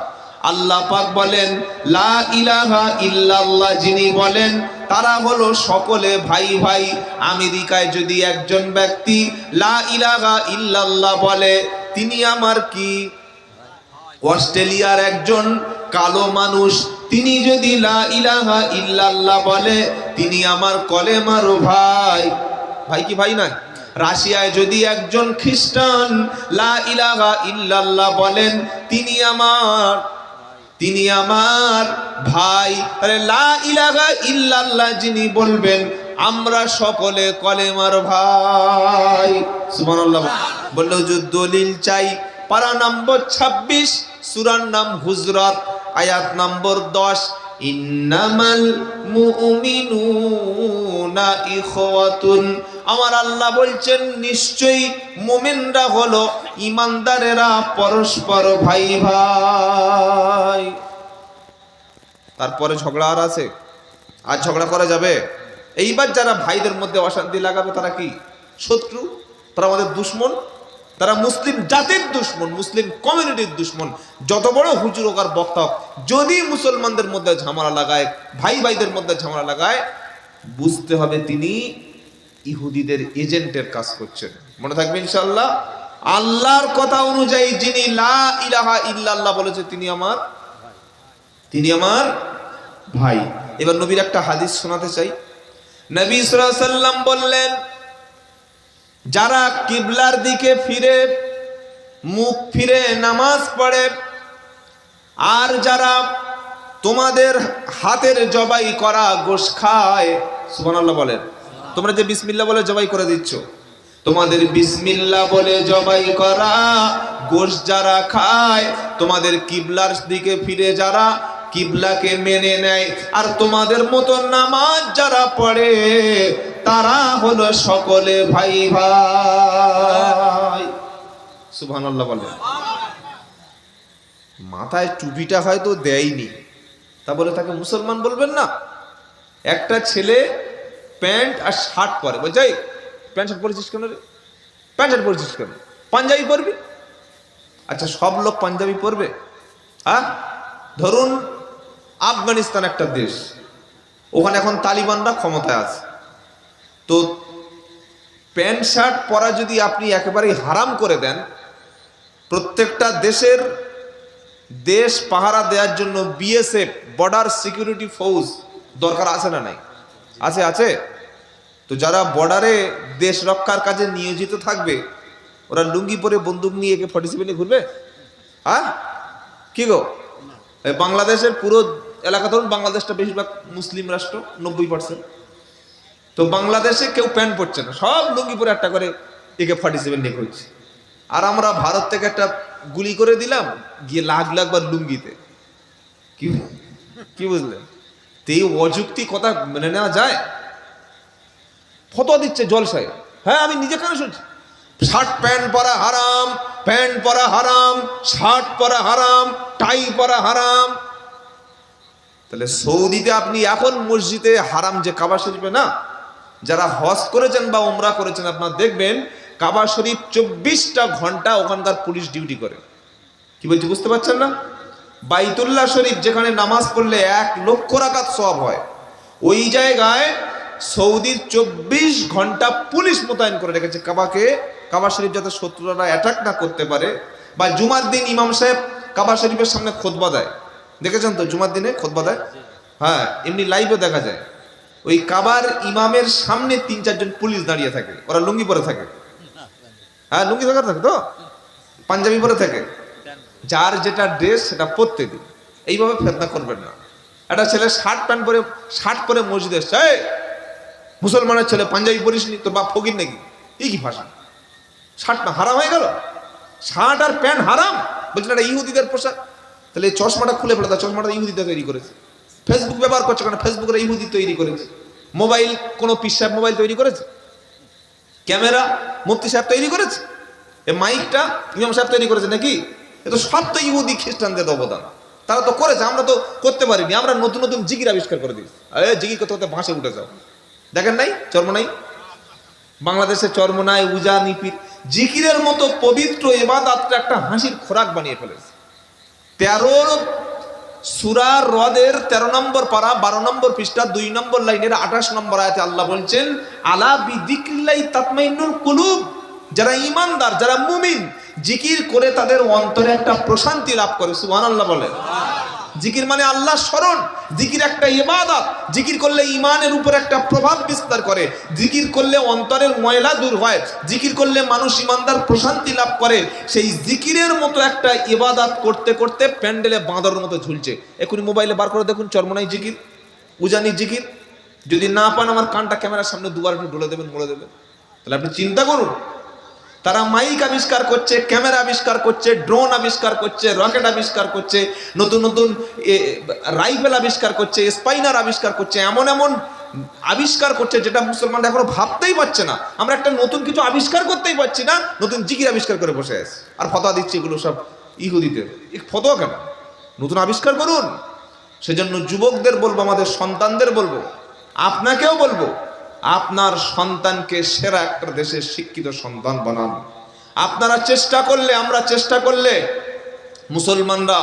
আল্লাহ পাক বলেন লা ইলাহা ইল্লাল্লাহ যিনি বলেন তারা হলো সকলে ভাই ভাই। আমেরিকায় যদি একজন ব্যক্তি লা ইলাহা ইল্লাল্লাহ বলে, তিনি আমার কি? অস্ট্রেলিয়ার একজন কালো মানুষ, তিনি যদি লা ইলাহা ইল্লাল্লাহ বলে, তিনি আমার কলেমার ভাই। ভাই কি ভাই নয়? রাশিয়ায় যদি একজন খ্রিস্টান লা ইলাহা ইল্লাল্লাহ বলেন, তিনি আমার ভাই। আরে লা ইলাহা ইল্লাল্লাহ যিনি বলবেন, আমরা সকলে কলেমার ভাই। সুবহানাল্লাহ বললো যে দলিল চাই। পারা নম্বর 26, সূরার নাম হুজরাত, আয়াত নম্বর 10, ইন্নামাল মুমিনুনা ইখওয়াতুন। আমার আল্লাহ বলছেন নিশ্চয়ই মুমিনরা হলো ইমানদারেরা পরস্পর ভাই ভাই। তারপরে ঝগড়া আর আছে? আর ঝগড়া করা যাবে? এইবার যারা ভাইদের মধ্যে অশান্তি লাগাবে তারা কি? শত্রু, তারা আমাদের দুশ্মন, তারা মুসলিম জাতির দুশ্মন, মুসলিম কমিউনিটির দুশ্মন। যত বড় হুজুর হোক আর বক্তা হোক, যদি মুসলমানদের মধ্যে ঝামেলা লাগায়, ভাই ভাইদের মধ্যে ঝামেলা লাগায়, বুঝতে হবে তিনি ইহুদিদের এজেন্টের কাজ করছেন। মনে থাকবে ইনশাআল্লাহ। আল্লাহর কথা অনুযায়ী যিনি লা ইলাহা ইল্লাল্লাহ বলেছে, তিনি আমার ভাই। এবার নবীর একটা হাদিস শোনাতে চাই। নবী সাল্লাল্লাহু আলাইহি ওয়াসাল্লাম বললেন, যারা কিবলার দিকে ফিরে, মুখ ফিরে নামাজ পড়ে, আর যারা তোমাদের হাতের জবাই করা গোশ খায়, সুবহানাল্লাহ বলেন, তোমরা যে বিসমিল্লাহ বলে জবাই করে দিচ্ছ, তোমাদের বিসমিল্লাহ বলে জবাই করা গোশ যারা খায়, তোমাদের কিবলার দিকে ফিরে যারা কিবলাকে মেনে নেয়, আর তোমাদের মতো নামাজ যারা পড়ে, তারা হলো সকলে ভাই ভাই। সুবহানাল্লাহ বলেন। মাথায় টুপিটা হয়তো দেয়নি, তা বলে তাকে মুসলমান বলবেন না? একটা ছেলে প্যান্ট আর শার্ট পরে, বলছে প্যান্ট শার্ট পরেছিস কেন রে? প্যান্ট শার্ট পরেছিস কেন? পাঞ্জাবি পরবি। আচ্ছা, সব লোক পাঞ্জাবি পরবে? হ্যাঁ, ধরুন আফগানিস্তান একটা দেশ, ওখানে এখন তালিবানরা ক্ষমতায় আছে। তো প্যান্ট শার্ট পরা যদি আপনি একেবারেই হারাম করে দেন, প্রত্যেকটা দেশ পাহারা দেওয়ার জন্য বিএসএফ, বর্ডার সিকিউরিটি ফোর্স দরকার আছে না নাই? আছে। তো যারা বর্ডারে দেশ রক্ষার কাজে নিয়োজিত থাকবে, ওরা লুঙ্গি পরে বন্দুক নিয়ে AK-47 ঘুরবে? হ্যাঁ, কি গো? বাংলাদেশের পুরো এলাকা, ধরুন বাংলাদেশটা বেশিরভাগ মুসলিম রাষ্ট্র, 90%। তো বাংলাদেশে কেউ প্যান্ট পরছে না, সব লুঙ্গি পরে একটা করে AK-47 নিয়ে ঘুরছে। আর আমরা ভারত থেকে একটা গুলি করে দিলাম, গিয়ে লাখ বার লুঙ্গিতে। কি বুঝলেন? তো এই অযুক্তি কথা মেনে নেওয়া যায়? ফতোয়া দিচ্ছে জলসায়। হ্যাঁ, আমি নিজে কেন শুনছি শার্ট প্যান্ট পরা হারাম, প্যান্ট পরা হারাম, শার্ট পরা হারাম, টাই পরা হারাম। তাহলে সৌদিতে আপনি এখন মসজিদে হারাম যে কাবা শরীফে না, যারা হজ করেছেন বা উমরা করেছেন, আপনারা দেখবেন কাবা শরীফ 24টা ঘন্টা ওখানকার পুলিশ ডিউটি করে। কি বলছি বুঝতে পারছেন না? বাইতুল্লাহ শরীফ যেখানে নামাজ পড়লে 1 লক্ষ রাকাত সওয়াব হয়, ওই জায়গায় সৌদির 24 ঘন্টা পুলিশ মোতায়েন করে রেখেছে কাবা শরীফ যাতে শত্রুরা অ্যাটাক না করতে পারে। বা জুমার দিন ইমাম সাহেব কাবা শরীফের সামনে খুতবা দেয়, দেখেছেন তো? জুমার দিনে খুতবা দেয়, হ্যাঁ, এমনি লাইভে দেখা যায়। ওই কাবার ইমামের সামনে 3-4 জন পুলিশ দাঁড়িয়ে থাকে, ওরা লুঙ্গি পরে থাকে। হ্যাঁ, লুঙ্গি থাকে তো, পাঞ্জাবি পরে থাকে। যার যেটা ড্রেস সেটা পরতে দিন, এইভাবে ফেতনা করবেন না। একটা ছেলে শার্ট পরে মসজিদে এসছে, মুসলমানের ছেলে পাঞ্জাবি পরিস নি, তোর বাপ ফকির নাকি? এই কি ভাষা? শার্ট না হারাম হয়ে গেল? শার্ট আর প্যান্ট হারাম বলছেন, এটা ইহুদিদের পোশাক। তাহলে এই চশমাটা খুলে ফেলে, চশমাটা ইহুদিতে তৈরি করেছে। ফেসবুক ব্যবহার করছে কেন? ফেসবুকের ইহুদি তৈরি করেছে। মোবাইল কোনো পীর সাহেব মোবাইল তৈরি করেছে? ক্যামেরা মুফতি সাহেব তৈরি করেছে? এই মাইকটা ইমাম সাহেব তৈরি করেছে নাকি? এ তো সব তো ইহুদি খ্রিস্টানদের অবদান, তারা তো করেছে, আমরা তো করতে পারিনি। আমরা নতুন জিকির আবিষ্কার করে দিই, জিকির করতে করতে ভাসে উঠে যাও। দেখেন নাই চরমোনাই? বাংলাদেশে চরমোনাই, উজানি, পীর জিকিরের মতো পবিত্র ইবাদতটা একটা হাসির খোরাক বানিয়ে ফেলেছে। 13 সূরা রদের 13 নম্বর পারা 12 নম্বর পৃষ্ঠা 2 নম্বর লাইনের 28 নম্বর আয়াতে আল্লাহ বলছেন, আলা বিযিক্রিল্লাহি তাতমাইন্নুল কুলুব। যারা ঈমানদার, যারা মুমিন, জিকির করে তাদের অন্তরে একটা প্রশান্তি লাভ করে। সুবহানাল্লাহ বলেন। জিকির মানে আল্লাহ স্মরণ, জিকির একটা ইবাদত। জিকির করলে ঈমানের উপর একটা প্রভাব বিস্তার করে, জিকির করলে অন্তরের ময়লা দূর হয়, জিকির করলে মানুষ ঈমানদার প্রশান্তি লাভ করে। সেই জিকিরের মতো একটা ইবাদত করতে করতে প্যান্ডেলে বাঁদরের মতো ঝুলছে। এখনই মোবাইলে বার করে দেখুন চরমোনাই জিকির, উজানি জিকির। যদি না পান, আমার কানটা ক্যামেরার সামনে দুবার একটু ঢুলে দেবেন, বলে দেবেন। তাহলে আপনি চিন্তা করুন, তারা মাইক আবিষ্কার করছে, ক্যামেরা আবিষ্কার করছে, ড্রোন আবিষ্কার করছে, রকেট আবিষ্কার করছে, নতুন রাইফেল আবিষ্কার করছে, স্পাইনার আবিষ্কার করছে, এমন আবিষ্কার করছে যেটা মুসলমানরা এখনো ভাবতেই পারছে না। আমরা একটা নতুন কিছু আবিষ্কার করতেই পারছি না, নতুন জিকির আবিষ্কার করে বসে আছে আর ফতোয়া দিচ্ছে। এগুলো সব ইহুদিদের ফতোয়া কেন? নতুন আবিষ্কার করুন। সেজন্য যুবকদের বলবো, আমাদের সন্তানদের বলবো, আপনাকেও বলবো, আপনার সন্তানকে সেরা একটা দেশের শিক্ষিত সন্তান বানান। আপনারা চেষ্টা করলে, আমরা চেষ্টা করলে, মুসলমানরা,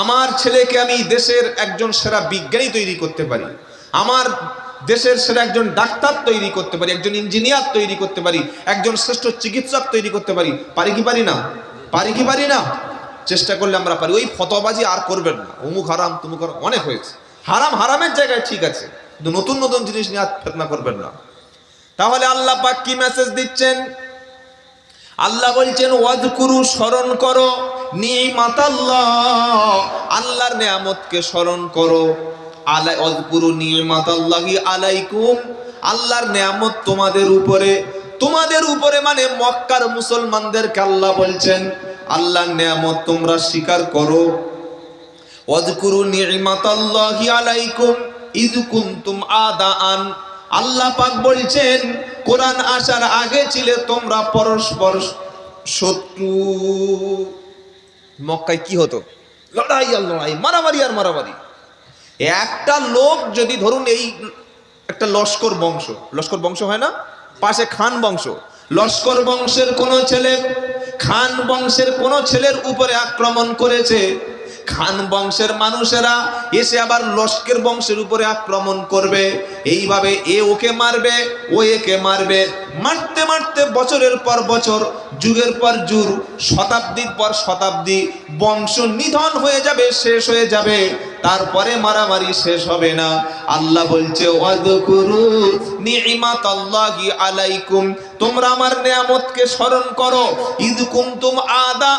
আমার ছেলেকে আমি দেশের একজন সেরা বিজ্ঞানী তৈরি করতে পারি, আমার দেশের সেরা একজন ডাক্তার তৈরি করতে পারি, একজন ইঞ্জিনিয়ার তৈরি করতে পারি, একজন শ্রেষ্ঠ চিকিৎসক তৈরি করতে পারি। পারি কি পারি না? পারি কি পারি না? চেষ্টা করলে আমরা পারি। ওই ফতোয়াবাজি আর করবেন না, অমুক হারাম তুমুক হারাম, অনেক হয়েছে। হারামের জায়গায় ঠিক আছে, কিন্তু নতুন জিনিস নিয়ে ফিতনা করবেন না। তাহলে আল্লাহ পাক কি মেসেজ দিচ্ছেন? আল্লাহ বলছেন, ওয়াজকুরু, স্মরণ করো, নিমাতাল্লাহ, আল্লাহর নিয়ামতকে স্মরণ করো। ওয়াজকুরু নিমাতাল্লাহি আলাইকুম, আল্লাহর নিয়ামত তোমাদের উপরে মানে মক্কার মুসলমানদেরকে আল্লাহ বলছেন, আল্লাহর নিয়ামত তোমরা স্বীকার করো। ওয়াজকুরু নিমাতাল্লাহি আলাইকুম ইয কুনতুম আদাআন, আল্লাহ পাক বলছেন, কোরআন আসার আগে ছিলে তোমরা পরস্পর শত্রু। মক্কায় কি হতো? লড়াই আর লড়াই, মারামারি আর মারামারি। একটা লোক যদি ধরুন, এই একটা লস্কর বংশ হয় না, পাশে খান বংশ, লস্কর বংশের কোন ছেলে খান বংশের কোন ছেলের উপরে আক্রমণ করেছে, খান বংশের মানুষেরা এসে আবার লস্কর বংশের উপরে আক্রমণ করবে। এইভাবে এ ওকে মারবে, ও একে মারবে, মারতে মারতে বছরের পর বছর, যুগের পর যুগ, শতাব্দীর পর শতাব্দী বংশ নিধন হয়ে যাবে, শেষ হয়ে যাবে, তারপরে মারামারি শেষ হবে না। আল্লাহ বলছে ওয়াযকুরু নি'মাতাল্লাহি আলাইকুম, তোমরা আমার নিয়ামতকে স্মরণ করো। ইদ কুনতুম আদা,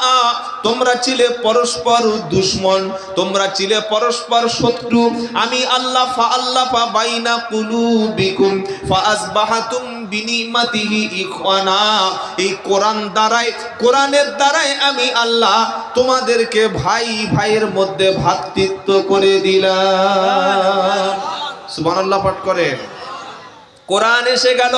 তোমরা ছিলে পরস্পর দুশমন, তোমরা ছিলে পরস্পর শত্রু। আমি আল্লাহ ফাআল্লাফা বাইনা কুলুবিকুম ফাআসবাহাতুম বিনিমাতিহি ইখওয়ানা। এই কোরআন দ্বারাই, কোরআনের দ্বারাই আমি আল্লাহ তোমাদেরকে ভাই ভাইয়ের মধ্যে ভ্রাতৃত্ব করে দিলাম। সুবহানাল্লাহ পাঠ করে। কোরআন এসে গেল,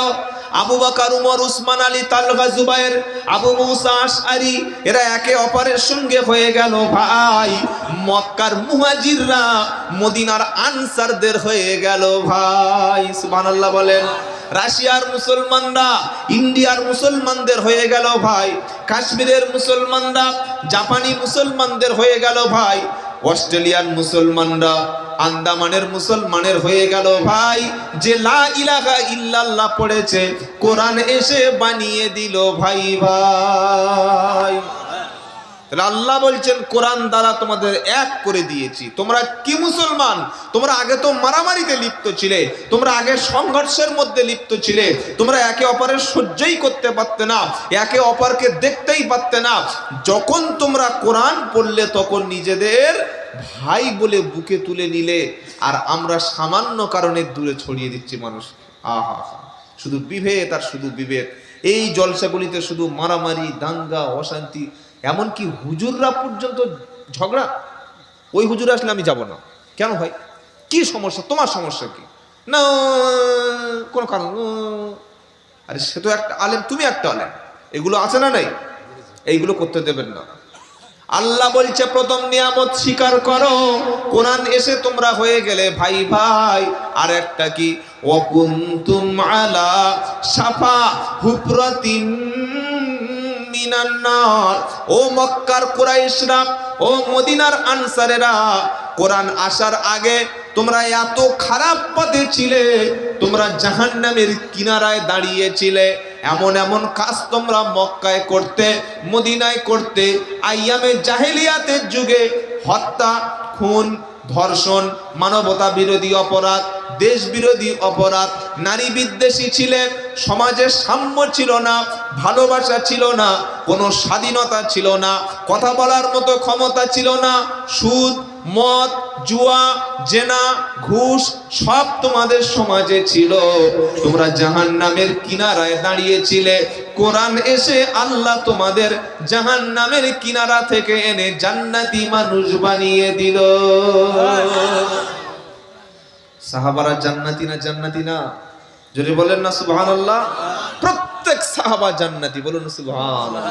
আবু বকর, উমর, উসমান, আলী, তালহা, জুবায়ের, আবু মুসা আশআরী এরা একে অপরের সঙ্গে হয়ে গেল ভাই। মক্কার মুহাজিররা মদিনার আনসারদের হয়ে গেল ভাই। সুবহানাল্লাহ বলেন। রাশিয়ার মুসলমানরা ইন্ডিয়ার মুসলমানদের হয়ে গেল ভাই। কাশ্মীরের মুসলমানরা জাপানি মুসলমানদের হয়ে গেল ভাই। অস্ট্রেলিয়ান মুসলমানরা আন্দামানের মুসলমানের হয়ে গেল ভাই। যে লা ইলাহা ইল্লাল্লাহ পড়েছে, কোরআন এসে বানিয়ে দিল ভাই ভাই। তাহলে আল্লাহ বলছেন কোরআন দ্বারা তোমাদের এক করে দিয়েছি। তোমরা কি মুসলমান? তোমরা আগে তো মারামারিতে লিপ্ত ছিলে, তোমরা আগে সংঘর্ষের মধ্যে লিপ্ত ছিলে, তোমরা একে অপরের সহ্যই করতে পারতে না, একে অপরকে দেখতেই পারতে না। যখন তোমরা কোরআন পড়লে তখন নিজেদের ভাই বলে বুকে তুলে নিলে, আর আমরা সামান্য কারণে দূরে ছড়িয়ে দিচ্ছি মানুষ। আহা, শুধু বিভেদ আর শুধু বিভেদ। এই জলসাগুলিতে শুধু মারামারি, দাঙ্গা, অশান্তি, এমনকি হুজুররা পর্যন্ত ঝগড়া। ওই হুজুর আসলে আমি যাব না। কেন ভাই? কি সমস্যা? তোমার সমস্যা কি? না কোনো কারণ। আরে সে তো একটা আলেম, তুমি একটা আলেম। এগুলো আছে না নাই? এইগুলো করতে দেবেন না। আল্লাহ বলছে প্রথম নিয়ামত স্বীকার করো, কোরআন এসে তোমরা হয়ে গেলে ভাই ভাই। আর একটা কি? ওয়াকুনতুম আলা শাফা হুফরাতিন মিনান নার। ও মক্কার কুরাইশরা, ও মদিনার আনসারেরা, কোরআন আসার আগে তোমরা এত খারাপ পথে ছিলে, তোমরা জাহান্নামের কিনারায় দাঁড়িয়েছিলে। এমন এমন কাজ তোমরা মক্কায় করতে, মদিনায় করতে। আইয়ামে জাহেলিয়াতের যুগে হত্যা, খুন, ধর্ষণ, মানবতা বিরোধী অপরাধ, দেশ বিরোধী অপরাধ, নারী বিদ্বেষী ছিলে, সমাজে সাম্য ছিল না, ভালোবাসা ছিল না, কোনো স্বাধীনতা ছিল না, কথা বলার মতো ক্ষমতা ছিল না, সুদ, মদ, জুয়া, জেনা, ঘুষ সব তোমাদের সমাজে ছিল। তোমরা জাহান্নামের কিনারায় দাঁড়িয়েছিলে। কোরআন এসে আল্লাহ তোমাদের জাহান্নামের কিনারা থেকে এনে জান্নাতি মানুষ বানিয়ে দিল। সাহাবারা জান্নাতি না? জান্নাতি না? যদি বলেন না সুবহানাল্লাহ। প্রত্যেক সাহাবা জান্নাতি, বলুন সুবহানাল্লাহ।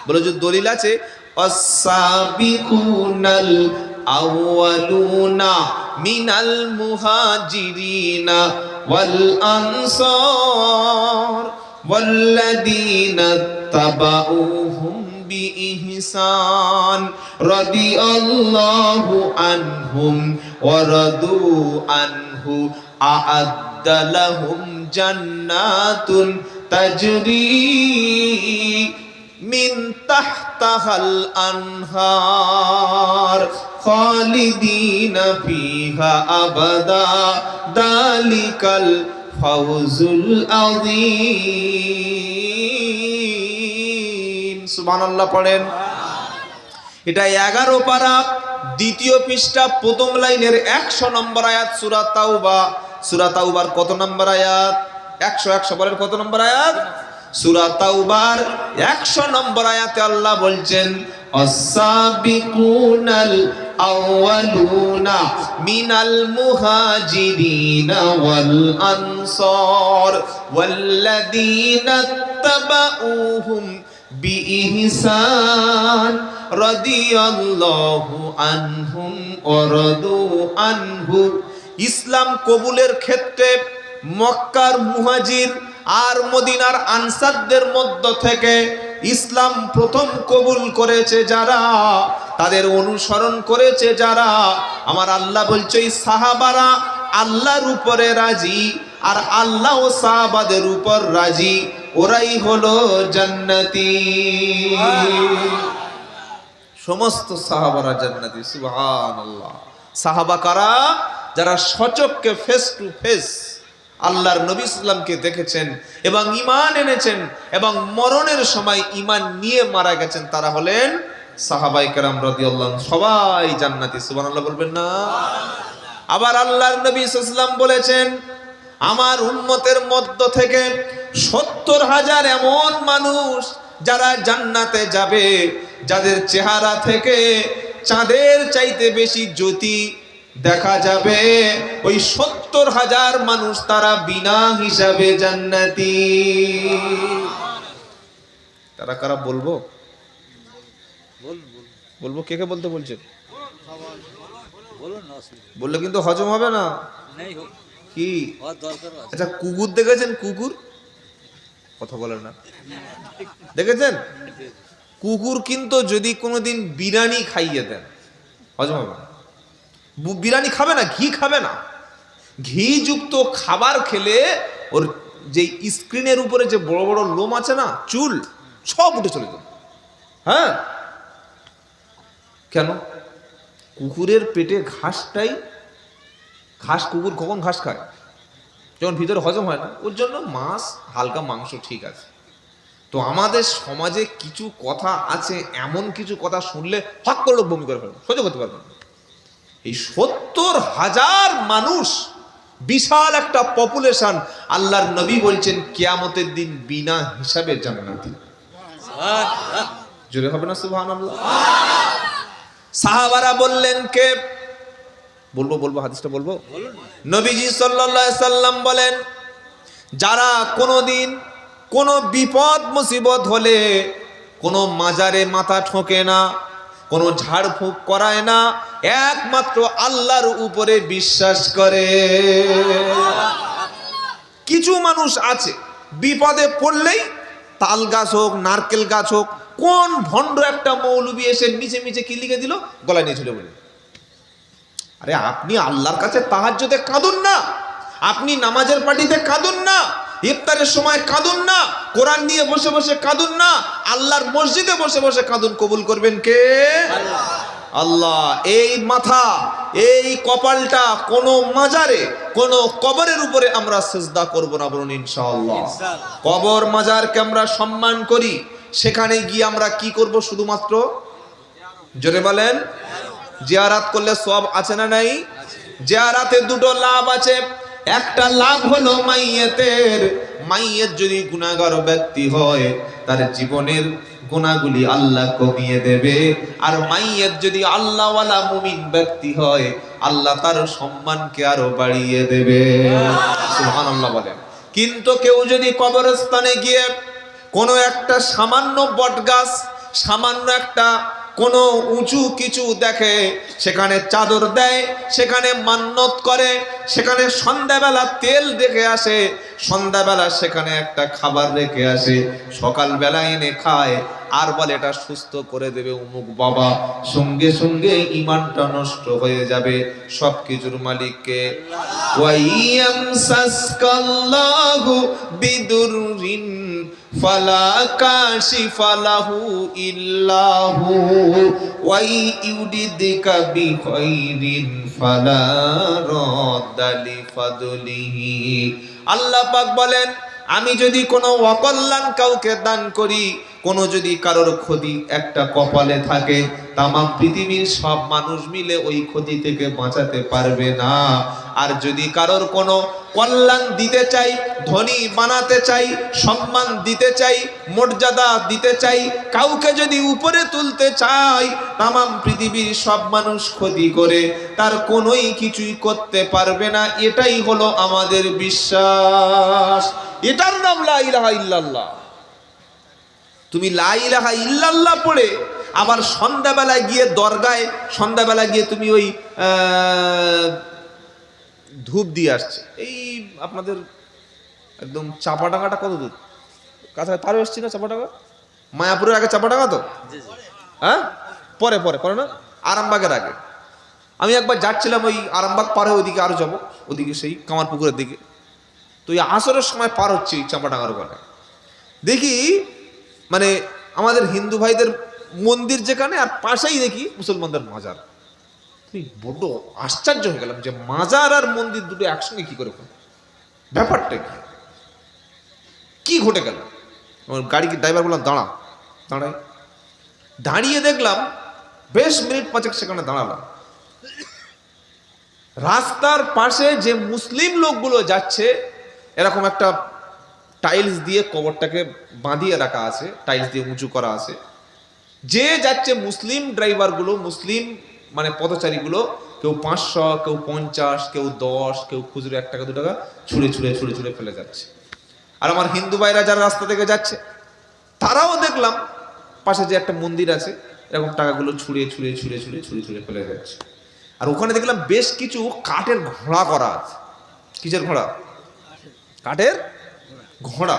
বলে যে দলিল আছে, আস-সাবিকুনাল আউয়ালুনা মিনাল মুহাজিরিনা ওয়াল আনসার ওয়াল্লাযীনা তাবাউহুম বিইহসান রাদিয়াল্লাহু আনহুম ওয়া রাদু আনহু আ'আদ্দা লাহুম জান্নাতুন তাজরি মিন তাহতাহাল আনহার খালিদিনা ফিহা আবাদা যালিকাল ফাওজুল আযীম। সুবহানাল্লাহ পড়েন। এটা 11 পারা, দ্বিতীয় পৃষ্ঠা, প্রথম লাইনের 100 নম্বর আয়াত, সূরা তাওবা। সূরা তাওবার কত নম্বর আয়াত? 100 বলেন কত নম্বর আয়াত? সূরা তাওবার 100 নম্বর আয়াতে আল্লাহ বলছেন, আস-সাবিকুনাল আউয়ালুনা মিনাল মুহাজিরিনা ওয়াল আনসার ওয়াল্লাযীনা তাবাউহুম বিইহসান রাদিয়াল্লাহু আনহুম ওয়া রাদু আনহু। ইসলাম কবুলের ক্ষেত্রে মক্কার মুহাজির আর মদিনার আনসারদের মধ্য থেকে ইসলাম প্রথম কবুল করেছে যারা, তাদের অনুসরণ করেছে যারা, আমার আল্লাহ বলছে এই সাহাবারা আল্লাহর উপরে রাজি, আর আল্লাহ ও সাহাবাদের উপর রাজি, ওরাই হলো জান্নাতি। সমস্ত সাহাবারা জান্নাতি। সুবহানাল্লাহ। সাহাবা কারা? যারা সচক্ষে ফেস টু ফেস আল্লাহর নবী সাল্লামকে দেখেছেন এবং ঈমান এনেছেন এবং মরণের সময় ঈমান নিয়ে মারা গেছেন, তারা হলেন সাহাবায়ে কেরাম রাদিয়াল্লাহু আনহুম। সবাই জান্নাতি। সুবহানাল্লাহ বলবেন না? আবার আল্লাহর নবী সাল্লাল্লাহু আলাইহি ওয়াসাল্লাম বলেছেন, আমার উম্মতের মধ্য থেকে 70,000 এমন মানুষ যারা জান্নাতে যাবে, যাদের চেহারা থেকে চাঁদের চাইতে বেশি জ্যোতি দেখা যাবে। ওই 70,000 মানুষ তারা বিনা হিসাবে জান্নাতি। তারা কারা বলবো? বলবো কে কে বলতে বলছেন? বললে কিন্তু হজম হবে না। কি আচ্ছা, কুকুর দেখেছেন? কুকুর কথা বলেন না, দেখেছেন? কুকুর কিন্তু যদি কোনোদিন বিরিয়ানি খাইয়ে দেন হজম হবে না। বিরিয়ানি খাবে না, ঘি খাবে না। ঘি যুক্ত খাবার খেলে ওর যে স্ক্রিনের উপরে যে বড় বড় লোম আছে না, চুল, সব উঠে চলে যাবে। হ্যাঁ, কেন? কুকুরের পেটে ঘাসটাই ঘাস। কুকুর কখন ঘাস খায়? যখন ভিতরে হজম হয় না। ওর জন্য মাছ, হালকা মাংস ঠিক আছে। তো আমাদের সমাজে কিছু কথা আছে, এমন কিছু কথা শুনলে হক করে লোক বমি করে ফেলবে, সহ্য করতে পারবে না। এই 70,000 মানুষ, বিশাল একটা পপুলেশন, আল্লাহর নবী বলছেন কিয়ামতের দিন বিনা হিসাবে জান্নাতি। জোরে হবে না সুবহানাল্লাহ? সাহাবারা বললেন কে? বলবো হাদিসটা বলবো। নবীজি সাল্লাল্লাহু আলাইহি সাল্লাম বলেন, যারা কোনোদিন কোনো বিপদ মুসিবত হলে কোনো মাজারে মাথা ঠোকে না, কোনো ঝাড়ফুঁক করায় না, একমাত্র আল্লাহর উপরে বিশ্বাস করে। কিছু মানুষ আছে বিপদে পড়লেই তাল গাছ হোক, নারকেল গাছ হোক, কোন ভণ্ড একটা মৌলবি এসে নিচে নিচে কি লিখে দিল, গলায় নিয়ে চলে বলে। আরে আপনি আল্লাহর কাছে তাহাজ্জুদে কাঁদুন না, আপনি নামাজের পার্টিতে কাঁদুন না, ইফতারের সময় কাঁদুন না, কোরআন নিয়ে বসে বসে কাঁদুন না, আল্লাহর মসজিদে বসে বসে কাঁদুন। কবুল করবেন কে? আল্লাহ। এই মাথা, এই কপালটা কোনো মাজারে, কোনো কবরের উপরে আমরা সিজদা করব না, বলুন ইনশাআল্লাহ। কবর মাজারকে আমরা সম্মান করি, সেখানে গিয়ে আমরা কি করব? শুধুমাত্র জোরে বলেন, জিয়ারাত করলে সওয়াব আছে না নাই? জিয়ারাতে দুটো লাভ আছে। একটা লাভ হলো মাইয়েতের, মাইয়েত যদি গুনাহগার ব্যক্তি হয় তার জীবনের গুনাহগুলি আল্লাহ কমিয়ে দেবে। আর মাইয়েত যদি আল্লাহওয়ালা মুমিন ব্যক্তি হয়, আল্লাহ তার সম্মানকে আরো বাড়িয়ে দেবে। সুবহানাল্লাহ বলেন। কিন্তু কেউ যদি কবরস্থানে গিয়ে কোনো একটা সামান্য বটগাছ, সামান্য একটা কোনো উঁচু কিছু দেখে, সেখানে চাদর দেয়, সেখানে মান্নত করে, সেখানে সন্ধ্যাবেলা তেল রেখে আসে, সন্ধ্যাবেলা সেখানে একটা খাবার রেখে আসে, সকালবেলা এনে খায়, আর বলে এটা সুস্থ করে দেবে অমুক বাবা, সঙ্গে সঙ্গে ঈমানটা নষ্ট হয়ে যাবে। সবকিছুর মালিককে। ওয়াইয়ামসাসকাল্লাহু বিদুররিন ফালা কাশিফা লাহু ইল্লাহু ওয়াইয়ুদিকা বিখাইরিন ফালা রাদ্দা লিফাদলিহি। আল্লাহ পাক বলেন, আমি যদি কোনো অকল্যাণ কাউকে দান করি, কোনো যদি কারোর ক্ষতি একটা কপালে থাকে, তামাম পৃথিবীর সব মানুষ মিলে ওই ক্ষতি থেকে বাঁচাতে পারবে না। আর যদি কারোর কোনো কল্যাণ দিতে চাই, ধনী বানাতে চাই, সম্মান দিতে চাই, মর্যাদা দিতে চাই, কাউকে যদি উপরে তুলতে চাই, তামাম পৃথিবীর সব মানুষ ক্ষতি করে তার কোনোই কিছুই করতে পারবে না। এটাই হলো আমাদের বিশ্বাস। এটার নাম লা ইলাহা ইল্লাল্লাহ। তুমি লা ইলাহা ইল্লাল্লাহ পড়ে আবার সন্ধ্যাবেলায় গিয়ে দরগায়, সন্ধ্যাবেলায় গিয়ে তুমি ওই ধূপ দিয়ে আসছে। এই আপনাদের একদম চাপাডাঙ্গাটা কত দূর? কাছাকাছি তারও এসছি না চাপাডাঙ্গা? মায়াপুরের আগে চাপাডাঙ্গা তো, হ্যাঁ পরে পরে পরে না, আরামবাগের আগে। আমি একবার যাচ্ছিলাম ওই আরামবাগ পার হয়ে ওইদিকে আরো যাবো, ওদিকে সেই কামারপুকুরের দিকে। তো ওই আসরের সময় পার হচ্ছে চাপাডাঙ্গার ওখানে, দেখি মানে আমাদের হিন্দু ভাইদের মন্দির যেখানে, আর পাশেই দেখি মুসলমানদের মাজার। বড্ড আশ্চর্য হয়ে গেলাম যে মাজার আর মন্দির দুটো একসঙ্গে কি করে, ব্যাপারটা কি ঘটে গেল। গাড়ি ড্রাইভার বললাম দাঁড়া, দাঁড়িয়ে দেখলাম বেশ মিনিট 5 সেখানে দাঁড়ালাম। রাস্তার পাশে যে মুসলিম লোকগুলো যাচ্ছে, এরকম একটা টাইলস দিয়ে কবরটাকে বাঁধিয়ে রাখা আছে, টাইলস দিয়ে উঁচু করা আছে। যে যাচ্ছে মুসলিম ড্রাইভারগুলো, মুসলিম মানে পথচারীগুলো, কেউ 500, কেউ 50, কেউ 10, কেউ খুচরো 1 টাকা 2 টাকা ছুঁড়ে ছুঁড়ে ছুঁড়ে ছুঁড়ে ফেলে যাচ্ছে। আর আমার হিন্দু ভাইরা যারা রাস্তা থেকে যাচ্ছে, তারাও দেখলাম পাশে যে একটা মন্দির আছে, এরকম টাকাগুলো ছুঁড়ে ছুঁড়ে ছুঁড়ে ছুঁড়ে ছুঁড়ে ছুঁড়ে ফেলে যাচ্ছে। আর ওখানে দেখলাম বেশ কিছু কাঠের ঘোড়া করা আছে। কিসের ঘোড়া? কাঠের ঘোড়া।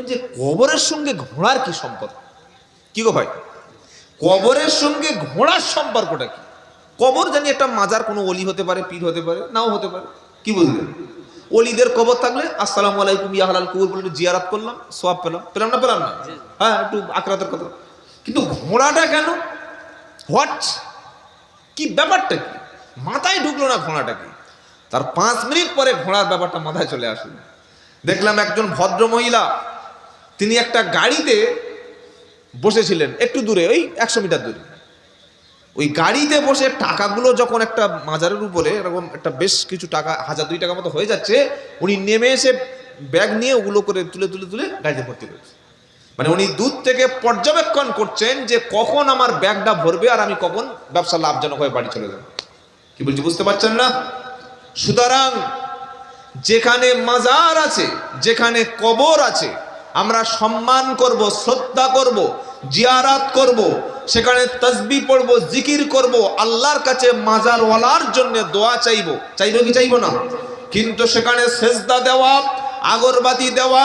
যে কবরের সঙ্গে ঘোড়ার কি সম্পর্ক? কি গো ভাই, কবরের সঙ্গে ঘোড়ার সম্পর্কটা কি? কবর জানি একটা মাজার, কোনো অলি হতে পারে, পীর হতে পারে, নাও হতে পারে, কি বুঝলেন? অলিদের কবর থাকলে আসসালামু আলাইকুম ইয়া হালাল কবর বলে জিয়ারাত করলাম, সওয়াব পেলাম না পেলাম না? হ্যাঁ, একটু আখরাতের কথা। কিন্তু ঘোড়াটা কেন? হোয়াট, কি ব্যাপারটা কি? মাথায় ঢুকলো না ঘোড়াটা কি। তার 5 মিনিট পরে ঘোড়ার ব্যাপারটা মাথায় চলে আসলো। দেখলাম একজন ভদ্র মহিলা, তিনি একটা গাড়িতে বসেছিলেন একটু দূরে, ওই 100 মিটার দূরে। ওই গাড়িতে বসে টাকাগুলো যখন একটা মাজারের উপরে এরকম একটা বেশ কিছু টাকা, 1000-2 টাকা মতো হয়ে যাচ্ছে, উনি নেমে এসে ব্যাগ নিয়ে ওগুলো করে তুলে তুলে তুলে গাড়িতে ভর্তি করেছে। মানে উনি দূর থেকে পর্যবেক্ষণ করছেন যে কখন আমার ব্যাগটা ভরবে আর আমি কখন ব্যবসা লাভজনক হয়ে বাড়ি চলে যাব। কি বলছি বুঝতে পারছেন না? সুতরাং যেখানে মাজার আছে, যেখানে কবর আছে, আমরা সম্মান করব, শ্রদ্ধা করব, জিয়ারাত করব, সেখানে তাসবিহ পড়ব, জিকির করব, আল্লাহর কাছে মাজারওয়ালার জন্য দোয়া চাইব। চাইবো কি চাইবো না? কিন্তু সেখানে সেজদা দেওয়া, আগরবাতি দেওয়া,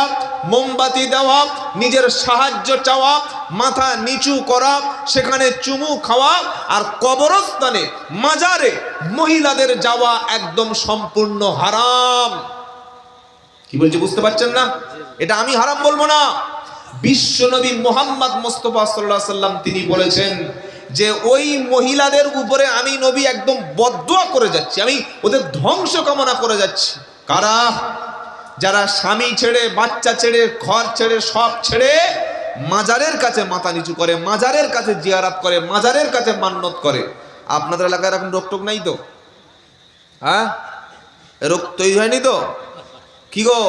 মোমবাতি দেওয়া, নিজের সাহায্য চাওয়া, মাথা নিচু করা, সেখানে চুমু খাওয়া, আর কবরস্থানে মাজারে মহিলাদের যাওয়া একদম সম্পূর্ণ হারাম। কি বলছি বুঝতে পারছেন না? এটা আমি হারাম বলবো না, বিশ্বনবী মুহাম্মদ মুস্তাফা সাল্লাল্লাহু আলাইহি সাল্লাম তিনি বলেছেন যে ওই মহিলাদের উপরে আমি নবী একদম বদদুয়া করে যাচ্ছি, আমি ওদের ধ্বংস কামনা করে যাচ্ছি। কারা? যারা স্বামী ছেড়ে, বাচ্চা ছেড়ে, ঘর ছেড়ে, সব ছেড়ে মাজারের কাছে মাথা নিচু করে, মাজারের কাছে জিয়ারাত করে, মাজারের কাছে মান্নত করে। আপনাদের এলাকায় এরকম রোগটোক নাই তো? হ্যাঁ, রোগ তৈরি হয়নি তো? কি গো,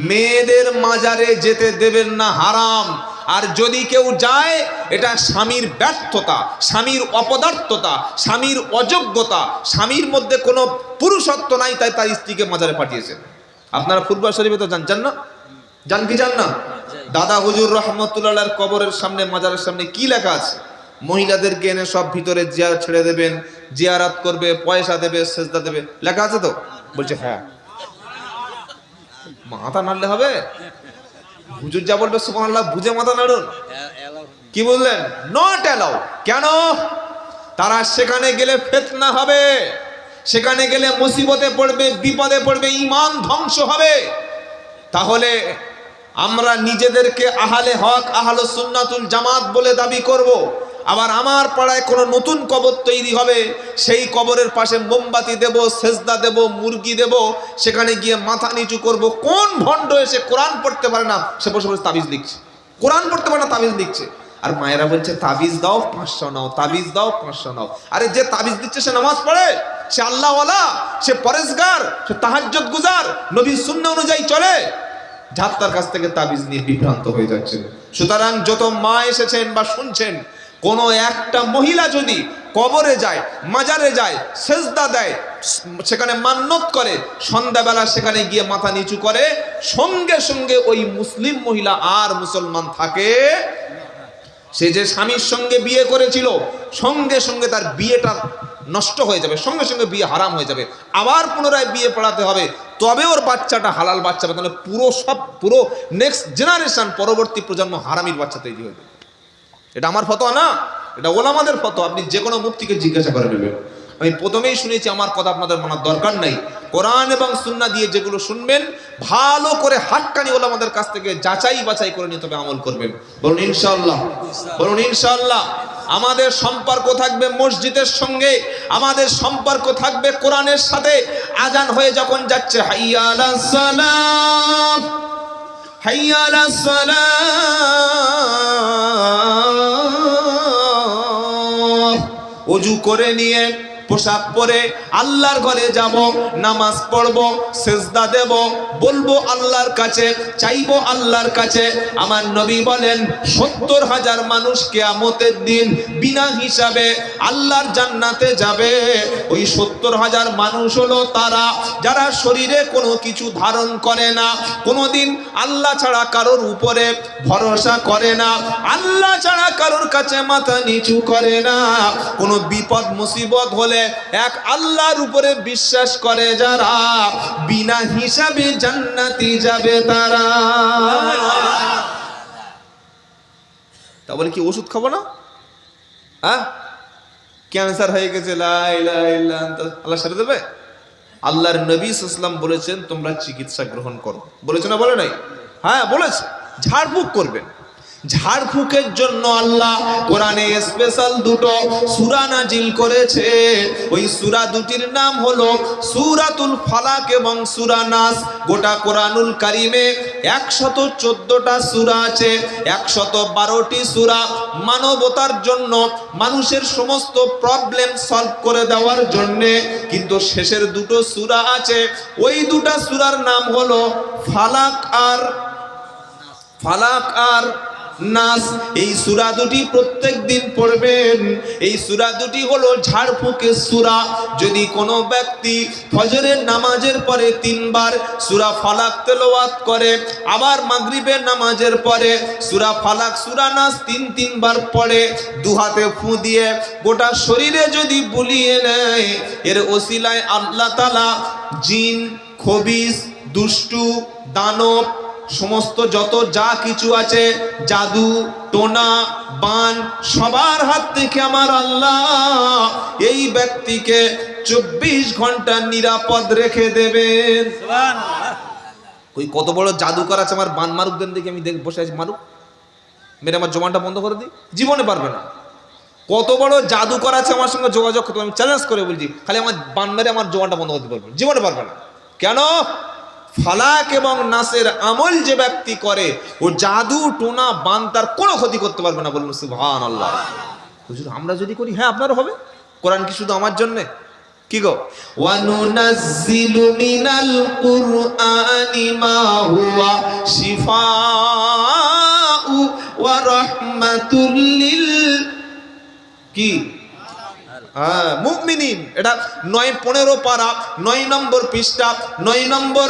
মেয়েদের মাজারে যেতে দেবেন না, হারাম। আর যদি কেউ যায়, এটা স্বামীর ব্যর্থতা, স্বামীর অপদার্থতা, স্বামীর অযোগ্যতা, স্বামীর মধ্যে কোনো পুরুষত্ব নাই, তাই তার স্ত্রীকে মাজারে পাঠিয়েছেন। আপনারা ফুরফুরা শরীফে তো যান না? যান কি যান না? দাদা হুজুর রহমতুল্লাহর কবরের সামনে, মাজারের সামনে কি লেখা আছে? মহিলাদেরকে এনে সব ভিতরে জিয়ারত ছেড়ে দেবেন, জিয়ারাত করবে, পয়সা দেবে, সেজদা দেবে, লেখা আছে তো? বলছে হ্যাঁ। মাথা নাড়লে হবে? হুজুর যা বলবে সুবহানাল্লাহ বুঝে মাথা নাড়ুন। কি বললেন? Not allow. কেন? তারা সেখানে গেলে ফিতনা হবে, সেখানে গেলে মুসিবতে পড়বে, বিপদে পড়বে, ঈমান ধ্বংস হবে। তাহলে আমরা নিজেদেরকে আহলে হক, আহলে সুন্নাতুল জামাত বলে দাবি করব, আবার আমার পাড়ায় কোনো নতুন কবর তৈরি হবে, সেই কবরের পাশে মোমবাতি দেব, সেজদা দেব, মুরগি দেব, সেখানে গিয়ে মাথা নিচু করব। কোন ভণ্ড এসে কোরআন পড়তে পারে না, সে বসে বসে তাবিজ লিখছে, কোরআন পড়তে পারে না তাবিজ লিখছে। আর মায়েরা বলছে তাবিজ দাও 500 নাও, তাবিজ দাও 500 নাও। আরে যে তাবিজ দিচ্ছে সে নামাজ পড়ে, সে আল্লাহওয়ালা, সে পরেজগার, সে তাহাজ্জুদ গুজার, নবীর সুন্নাহ অনুযায়ী চলে। যাত্রার কাছ থেকে তাবিজ নিয়ে বিভ্রান্ত হয়ে যাচ্ছে। সুতরাং যত মা এসেছেন বা শুনছেন, কোনো একটা মহিলা যদি কবরে যায়, মাজারে যায়, সেজদা দেয়, সেখানে মান্নত করে, সন্ধ্যাবেলা সেখানে গিয়ে মাথা নিচু করে, সঙ্গে সঙ্গে ওই মুসলিম মহিলা আর মুসলমান থাকে। সে যে স্বামীর সঙ্গে বিয়ে করেছিল, সঙ্গে সঙ্গে তার বিয়েটা নষ্ট হয়ে যাবে, সঙ্গে সঙ্গে বিয়ে হারাম হয়ে যাবে, আবার পুনরায় বিয়ে পড়াতে হবে, তবে ওর বাচ্চাটা হালাল বাচ্চা হবে, তাহলে পুরো নেক্সট জেনারেশন পরবর্তী প্রজন্ম হারামির বাচ্চা তৈরি হবে। এটা আমার ফতোয়া না, এটা ওলামাদের ফতোয়া। আপনি যে কোনো মুফতিকে জিজ্ঞাসা করে নেবেন। আমি প্রথমেই শুনেছি, আমার কথা আপনাদের মানার দরকার নাই। কোরআন এবং সুন্নাহ দিয়ে যেগুলো শুনবেন ভালো করে হাক্কানি ওলামাদের কাছ থেকে যাচাই বাছাই করে নিয়ে তবে আমল করবেন। বলুন ইনশাআল্লাহ, বলুন ইনশাআল্লাহ। আমাদের সম্পর্ক থাকবে মসজিদের সঙ্গে, আমাদের সম্পর্ক থাকবে কোরআনের সাথে। আজান হয়ে যখন যাচ্ছে হাইয়া আলাস সালাম, হাইয়া আলাস সালাম, ওযু করে নিয়ে পোশাক পরে আল্লাহর ঘরে যাব, নামাজ পড়ব, সেজদা দেব, বলবো আল্লাহর কাছে, চাইবো আল্লাহর কাছে। আমার নবী বলেন 70,000 মানুষ কিয়ামতের দিন বিনা হিসাবে আল্লাহর জান্নাতে যাবে। ওই 70,000 মানুষ হলো তারা যারা শরীরে কোনো কিছু ধারণ করে না, কোনোদিন আল্লাহ ছাড়া কারোর উপরে ভরসা করে না, আল্লাহ ছাড়া কারোর কাছে মাথা নিচু করে না। কোনো বিপদ মুসিবত হলে এক আল্লাহর উপরে বিশ্বাস করে যারা, বিনা হিসাবে জান্নাতি যাবে তারা। তা বলে কি ওষুধ খাবো না? হ্যাঁ, ক্যান্সার হয়ে গেছে, লা ইলাহা ইল্লা আনতা, আল্লাহ সেরে দেবে? আল্লাহর নবী সাল্লাল্লাহু আলাইহি ওয়াসাল্লাম বলেছেন তোমরা চিকিৎসা গ্রহণ করো। বলেছে না, বলে নাই? হ্যাঁ বলেছে। ঝাড়ফুঁক করবেন। ঝাড়ফুঁকের জন্য আল্লাহ কোরআনে স্পেশাল দুটো সূরা নাজিল করেছে। ওই সূরা দুটির নাম হলো সূরাতুল ফালাক এবং সূরা নাস। গোটা কোরআনুল কারীমে 114টা সূরা আছে, 112টি সূরা মানবতার জন্য, মানুষের সমস্ত প্রবলেম সলভ করে দেওয়ার জন্য। কিন্তু শেষের দুটো সূরা আছে, ওই দুটা সূরার নাম হলো ফালাক আর নাস। এই সূরা দুটি প্রত্যেক দিন পড়বেন। এই সূরা দুটি হলো ঝাড়ফুঁকের সূরা। যদি কোনো ব্যক্তি ফজরের নামাজের পরে 3 বার সূরা ফালাক তেলাওয়াত করে, আবার মাগরিবের নামাজের পরে সূরা ফালাক সূরা নাস 3 বার পড়ে, দু হাতে ফু দিয়ে গোটা শরীরে যদি বুলিয়ে নেয়, এর ওসিলায় আল্লাহ তাআলা জিন, খবিস, দুষ্টু, দানব, সমস্ত যত যা কিছু আছে, জাদু, টোনা, বান, সবার হাত থেকে আমার আল্লাহ এই ব্যক্তিকে 24 ঘন্টা নিরাপদ রেখে দেবেন। ওই কত বড় জাদুকর আছে, আমার বান মারুক দেন দেখি, আমি বসে আছি, মারুক, মেরে আমার জমানটা বন্ধ করে দিই, জীবনে পারবে না। কত বড় জাদুকর আছে আমার সঙ্গে যোগাযোগ করতে, আমি চ্যালেঞ্জ করে বলছি, খালি আমার বান মেরে আমার জমানটা বন্ধ করতে পারবে, জীবনে পারবে না। কেন? ফালাক এবং নাসের আমল যে ব্যক্তি করে, ও জাদু, টোনা, বান তার কোনো ক্ষতি করতে পারবে না। বলুন সুবহানাল্লাহ। হুজুর আমরা যদি করি, হ্যাঁ আপনারও হবে। কোরআন কি শুধু আমার জন্য? কি গো? ওয়া নুনাজ্জিলু মিনাল কুরআনি মা হুয়া শিফাউ ওয়া রাহমাতুল লিল কি মুমিনিন। এটা 9-15 পারা, 9 নম্বর পৃষ্ঠা, 9 নম্বর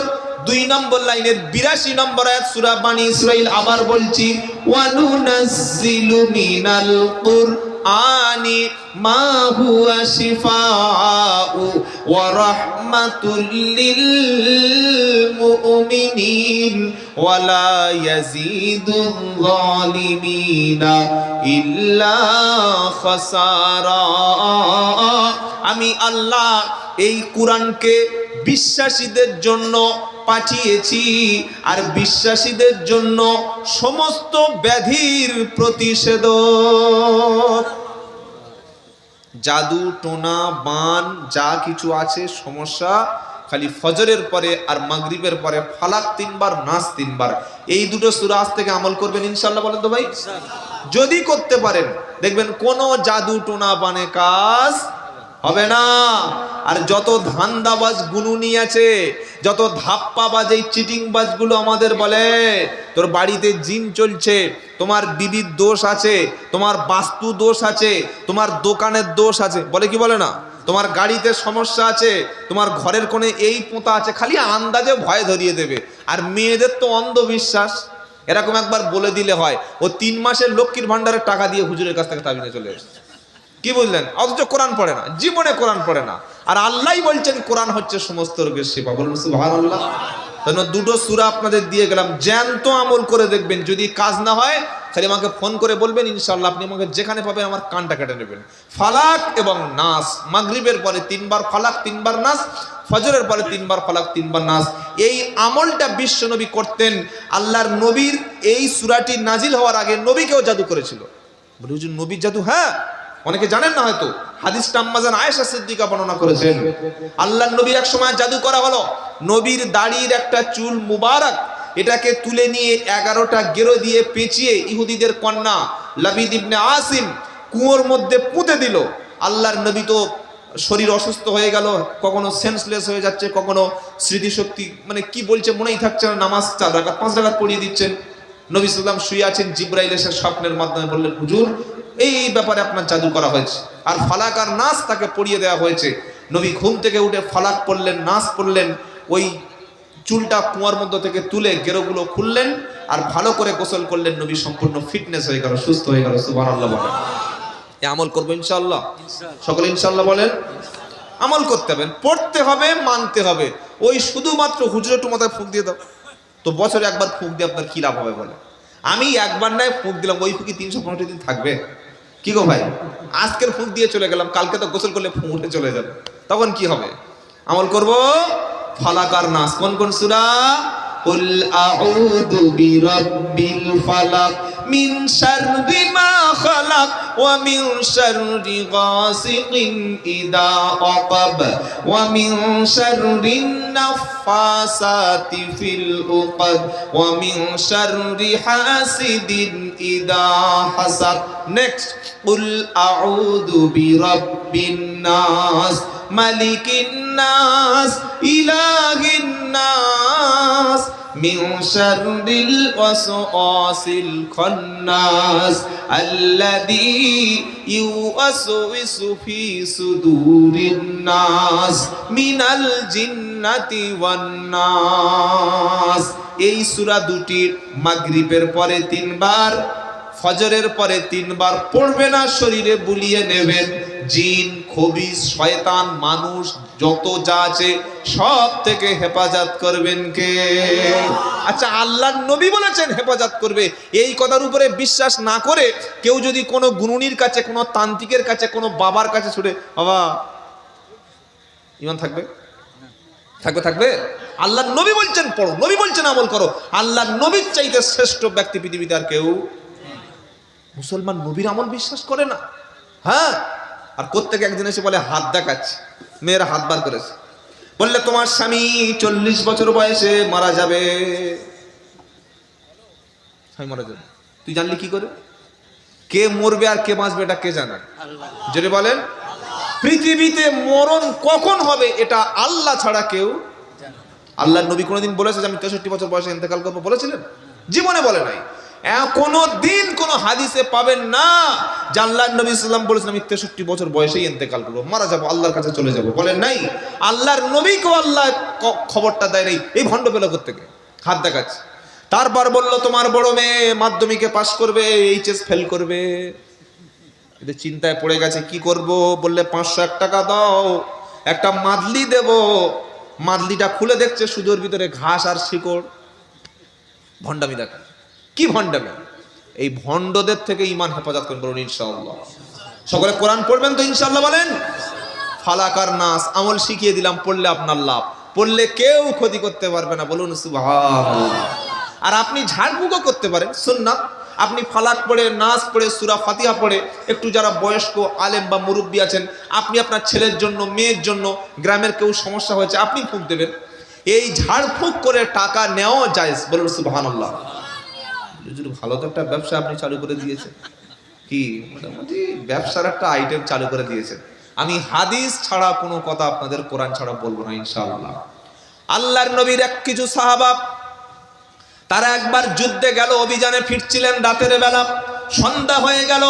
2 নম্বর লাইনের 82 নম্বর আয়াত সূরা বানী ইসরাঈল। আবার বলছি, ওয়া নুনাজ্জিলু মিনাল কুরআনি মা হুয়া শিফাউ ওয়া রাহমাতুল লিল মুমিনিন ওয়া লা ইয়াজিদুল যালিমিনা ইল্লা খাসারা। আমি আল্লাহ এই কোরআনকে বিশ্বাসীদের জন্য পাঠিয়েছি, আর বিশ্বাসীদের জন্য সমস্ত ব্যাধির প্রতিষেধক। জাদু, টোনা, বান যা কিছু আছে সমস্যা, খালি ফজরের পরে আর মাগরিবের পরে ফালাক 3 বার, নাস 3 বার, এই দুটো সূরা আজ থেকে আমল করবেন ইনশাআল্লাহ। বলেন তো ভাই, যদি করতে পারেন দেখবেন কোনো জাদু, টোনা, বানে কাজ হবে না। আর যত ধান্দাবাজ গুনুনি আছে, যত ধাপ্পাবাজ, এই চিটিংবাজগুলো আমাদের বলে তোর বাড়িতে জিন চলছে, তোমার বিবির দোষ আছে, তোমার বাস্তু দোষ আছে, তোমার দোকানের দোষ আছে, বলে কি বলে না? তোমার গাড়িতে সমস্যা আছে, তোমার ঘরের কোণে এই পোঁতা আছে, খালি আন্দাজে ভয় ধরিয়ে দেবে। আর মেয়েদের তো অন্ধবিশ্বাস, এরকম একবার বলে দিলে হয়, ও 3 মাসের লক্ষ্মীর ভান্ডারের টাকা দিয়ে হুজুরের কাছ থেকে তাবিজে চলে এসেছে। কি বুঝলেন? অথচ কোরআন পড়ে না, জীবনে কোরআন পড়ে না। আর আল্লাহই বলছেন কোরআন হচ্ছে সমস্ত রোগের শিফা। বলুন সুবহানাল্লাহ। তাহলে দুটো সূরা আপনাদের দিয়ে গেলাম, জ্যান্ত আমল করে দেখবেন। যদি কাজ না হয় খালি আমাকে ফোন করে বলবেন, ইনশাআল্লাহ আপনি আমাকে যেখানে পাবেন আমার কানটা কেটে নেবেন। ফালাক এবং নাস, মাগরিবের পরে 3 বার ফালাক 3 বার নাস, ফজরের পরে 3 বার ফালাক 3 বার নাস। এই আমলটা বিশ্বনবী করতেন। আল্লাহর নবীর এই সূরাটি নাজিল হওয়ার আগে নবীকেও জাদু করেছিল। বলে হুজুর নবীর জাদু? হ্যাঁ, অনেকে জানেন না হয়তো। হাদিসটা আম্মাজান আয়েশা সিদ্দিকা বর্ণনা করেছেন। আল্লাহর নবীর এক সময় জাদু করা হলো। নবীর দাড়ির একটা চুল মুবারক, এটাকে তুলে নিয়ে 11টা গেরো দিয়ে পেঁচিয়ে ইহুদিদের কন্যা লাবিদ ইবনে আসিম কুয়োর মধ্যে পুঁতে দিল। আল্লাহর নবী তো শরীর অসুস্থ হয়ে গেল, কখনো সেন্সলেস হয়ে যাচ্ছে, কখনো স্মৃতিশক্তি মানে কি বলছে মনেই থাকছে না। নামাজ 4 রাকাত 5 রাকাত পড়িয়ে দিচ্ছেন। নবী সাল্লাল্লাহু আলাইহি ওয়াসাল্লাম শুয়ে আছেন, জিবরাইল এসে স্বপ্নের মাধ্যমে বললেন, হুজুর এই ব্যাপারে আপনার জাদু করা হয়েছে, আর ফালাক আর নাস তাকে পড়িয়ে দেওয়া হয়েছে। নবী ঘুম থেকে উঠে ফালাক পড়লেন, নাস পড়লেন, ওই চুলটা কুয়ার মধ্যে থেকে তুলে গেরোগুলো খুললেন আর ভালো করে গোসল করলেন। নবী সম্পূর্ণ ফিটনেস হয়ে গেল, সুস্থ হয়ে গেল। সুবহানাল্লাহ বলেন। এই আমল করবো ইনশাআল্লাহ, সকলে ইনশাআল্লাহ বলেন। আমল করতে হবে, পড়তে হবে, মানতে হবে। ওই শুধুমাত্র হুজুর একটু মাথায় ফুঁক দিয়ে দাও তো বছরে একবার ফুঁক দিয়ে আপনার কি লাভ হবে বলে? আমি একবার নয় ফুঁক দিলাম, ওই ফুঁকি 365 দিন থাকবে। কি গো ভাই, আজকের ফুঁক দিয়ে চলে গেলাম, কালকে তো গোসল করলে ফুঁক উঠে চলে যাবে, তখন কি হবে? আমল করব। ফালাক আর নাস কোন কোন সূরা? কুল আউযু বিরাব্বিল ফালাক মিন শাররি মা খালাক ওয়া মিন শাররি গাসিকিন ইযা ওয়াকাব ওয়া মিন শাররিন নাফাসাতি ফিল উকাদ ওয়া মিন শাররি হাসিদিন ইযা হাসাদ। নেক্সট, কুল আউযু বিরাব্বিন নাস মালিকিন নাস ইলাহিন নাস মিন শাররিল ওয়াসওয়াসিল খান্নাস আল্লাযী ইউওয়াসওয়িসু ফি সুদুরিন নাস মিনাল জিন্নাতি ওয়ান নাস। এই সূরা দুটির মাগরিবের পরে 3 বার, ফজরের পরে 3 বার পড়বে না, শরীরে বুলিয়ে নেবেন। জিন, খবিস, শয়তান, মানুষ যত যা আছে সব থেকে হেফাজত করবেন কে? আচ্ছা, আল্লাহর নবী বলেছেন হেফাজত করবে। এই কথার উপরে বিশ্বাস না করে কেউ যদি কোনো গুণুনির কাছে, কোনো তান্ত্রিকের কাছে, কোনো বাবার কাছে ছুটে, বাবা ঈমান থাকবে? থাকবে? থাকবে? আল্লাহর নবী বলছেন পড়ো, নবী বলছেন আমল করো। আল্লাহর নবীর চাইতে শ্রেষ্ঠ ব্যক্তি পৃথিবীতে আর কেউ। মুসলমান নবীর আমল বিশ্বাস করে না। হ্যাঁ, আর কোত্থেকে একদিন এসে বলে হাত দেখাচ্ছে, মেয়েরা হাত বার করেছে, বললে তোমার স্বামী 40 বছর বয়সে মারা যাবে। স্বামী মারা যাবে, তুই জানলি কি করে? কে মরবে আর কে বাঁচবে এটা কে জানে? যদি বলেন পৃথিবীতে মরণ কখন হবে এটা আল্লাহ ছাড়া কেউ। আল্লাহর নবী কোনোদিন বলেছে যে আমি 63 বছর বয়সে ইন্তেকাল করবো? বলেছিলেন? জীবনে বলে নাই। কোনো দিন কোনো হাদিসে পাবেন না যে আল্লাহর নবী সাল্লাল্লাহু আলাইহি ওয়াসাল্লাম বলেছেন আমি 63 বছর বয়সেই ইন্তেকাল করবো, মারা যাবো, আল্লাহর কাছে চলে যাবো। বলেন নাই। আল্লাহর নবীকেও আল্লাহ খবরটা দেয় নাই। এই ভণ্ড পেল কোত্থেকে? হাত দেখাচ্ছে। তারপর বললো তোমার বড় মেয়ে মাধ্যমিকে পাস করবে, এইচএস ফেল করবে। এদের চিন্তায় পড়ে গেছে, কি করব? বললে 501 টাকা দাও, একটা মাদলি দেব। মাদলিটা খুলে দেখছে সুদোর ভিতরে ঘাস আর শিকড়। ভণ্ডামি দেখা, কি ভণ্ডামি! এই ভণ্ডদের থেকে ঈমান হেফাজত করুন, বলুন ইনশাআল্লাহ। সকলে কোরআন পড়বেন তো ইনশাআল্লাহ বলেন। ফালাক আর নাস আমল শিখিয়ে দিলাম, পড়লে আপনার লাভ, পড়লে কেউ ক্ষতি করতে পারবে না, বলুন সুবহানাল্লাহ। আর আপনি ঝাড়ফুঁকও করতে পারেন, সুন্নাত। আপনি ফালাক পড়ে, নাস পড়ে, সূরা ফাতিহা পড়ে, একটু যারা বয়স্ক আলেম বা মুরব্বী আছেন, আপনি আপনার ছেলের জন্য, মেয়ের জন্য, গ্রামের কেউ সমস্যা হয়েছে, আপনি ফুঁক দেবেন। এই ঝাড়ফুঁক করে টাকা নেওয়া জায়েজ, বলুন সুবহানাল্লাহ। ভালো তো একটা ব্যবসা আপনি চালু করে দিয়েছেন, কি মোটামুটি ব্যবসার একটা আইটেম চালু করে দিয়েছেন। আমি হাদিস ছাড়া কোনো কথা আপনাদের কোরআন ছাড়া বলবো না ইনশাআল্লাহ। আল্লাহর নবীর এক কিছু সাহাবা, তারা একবার যুদ্ধে গেল, অভিযানে ফিরছিলেন রাতের বেলা। সন্ধ্যা হয়ে গেল,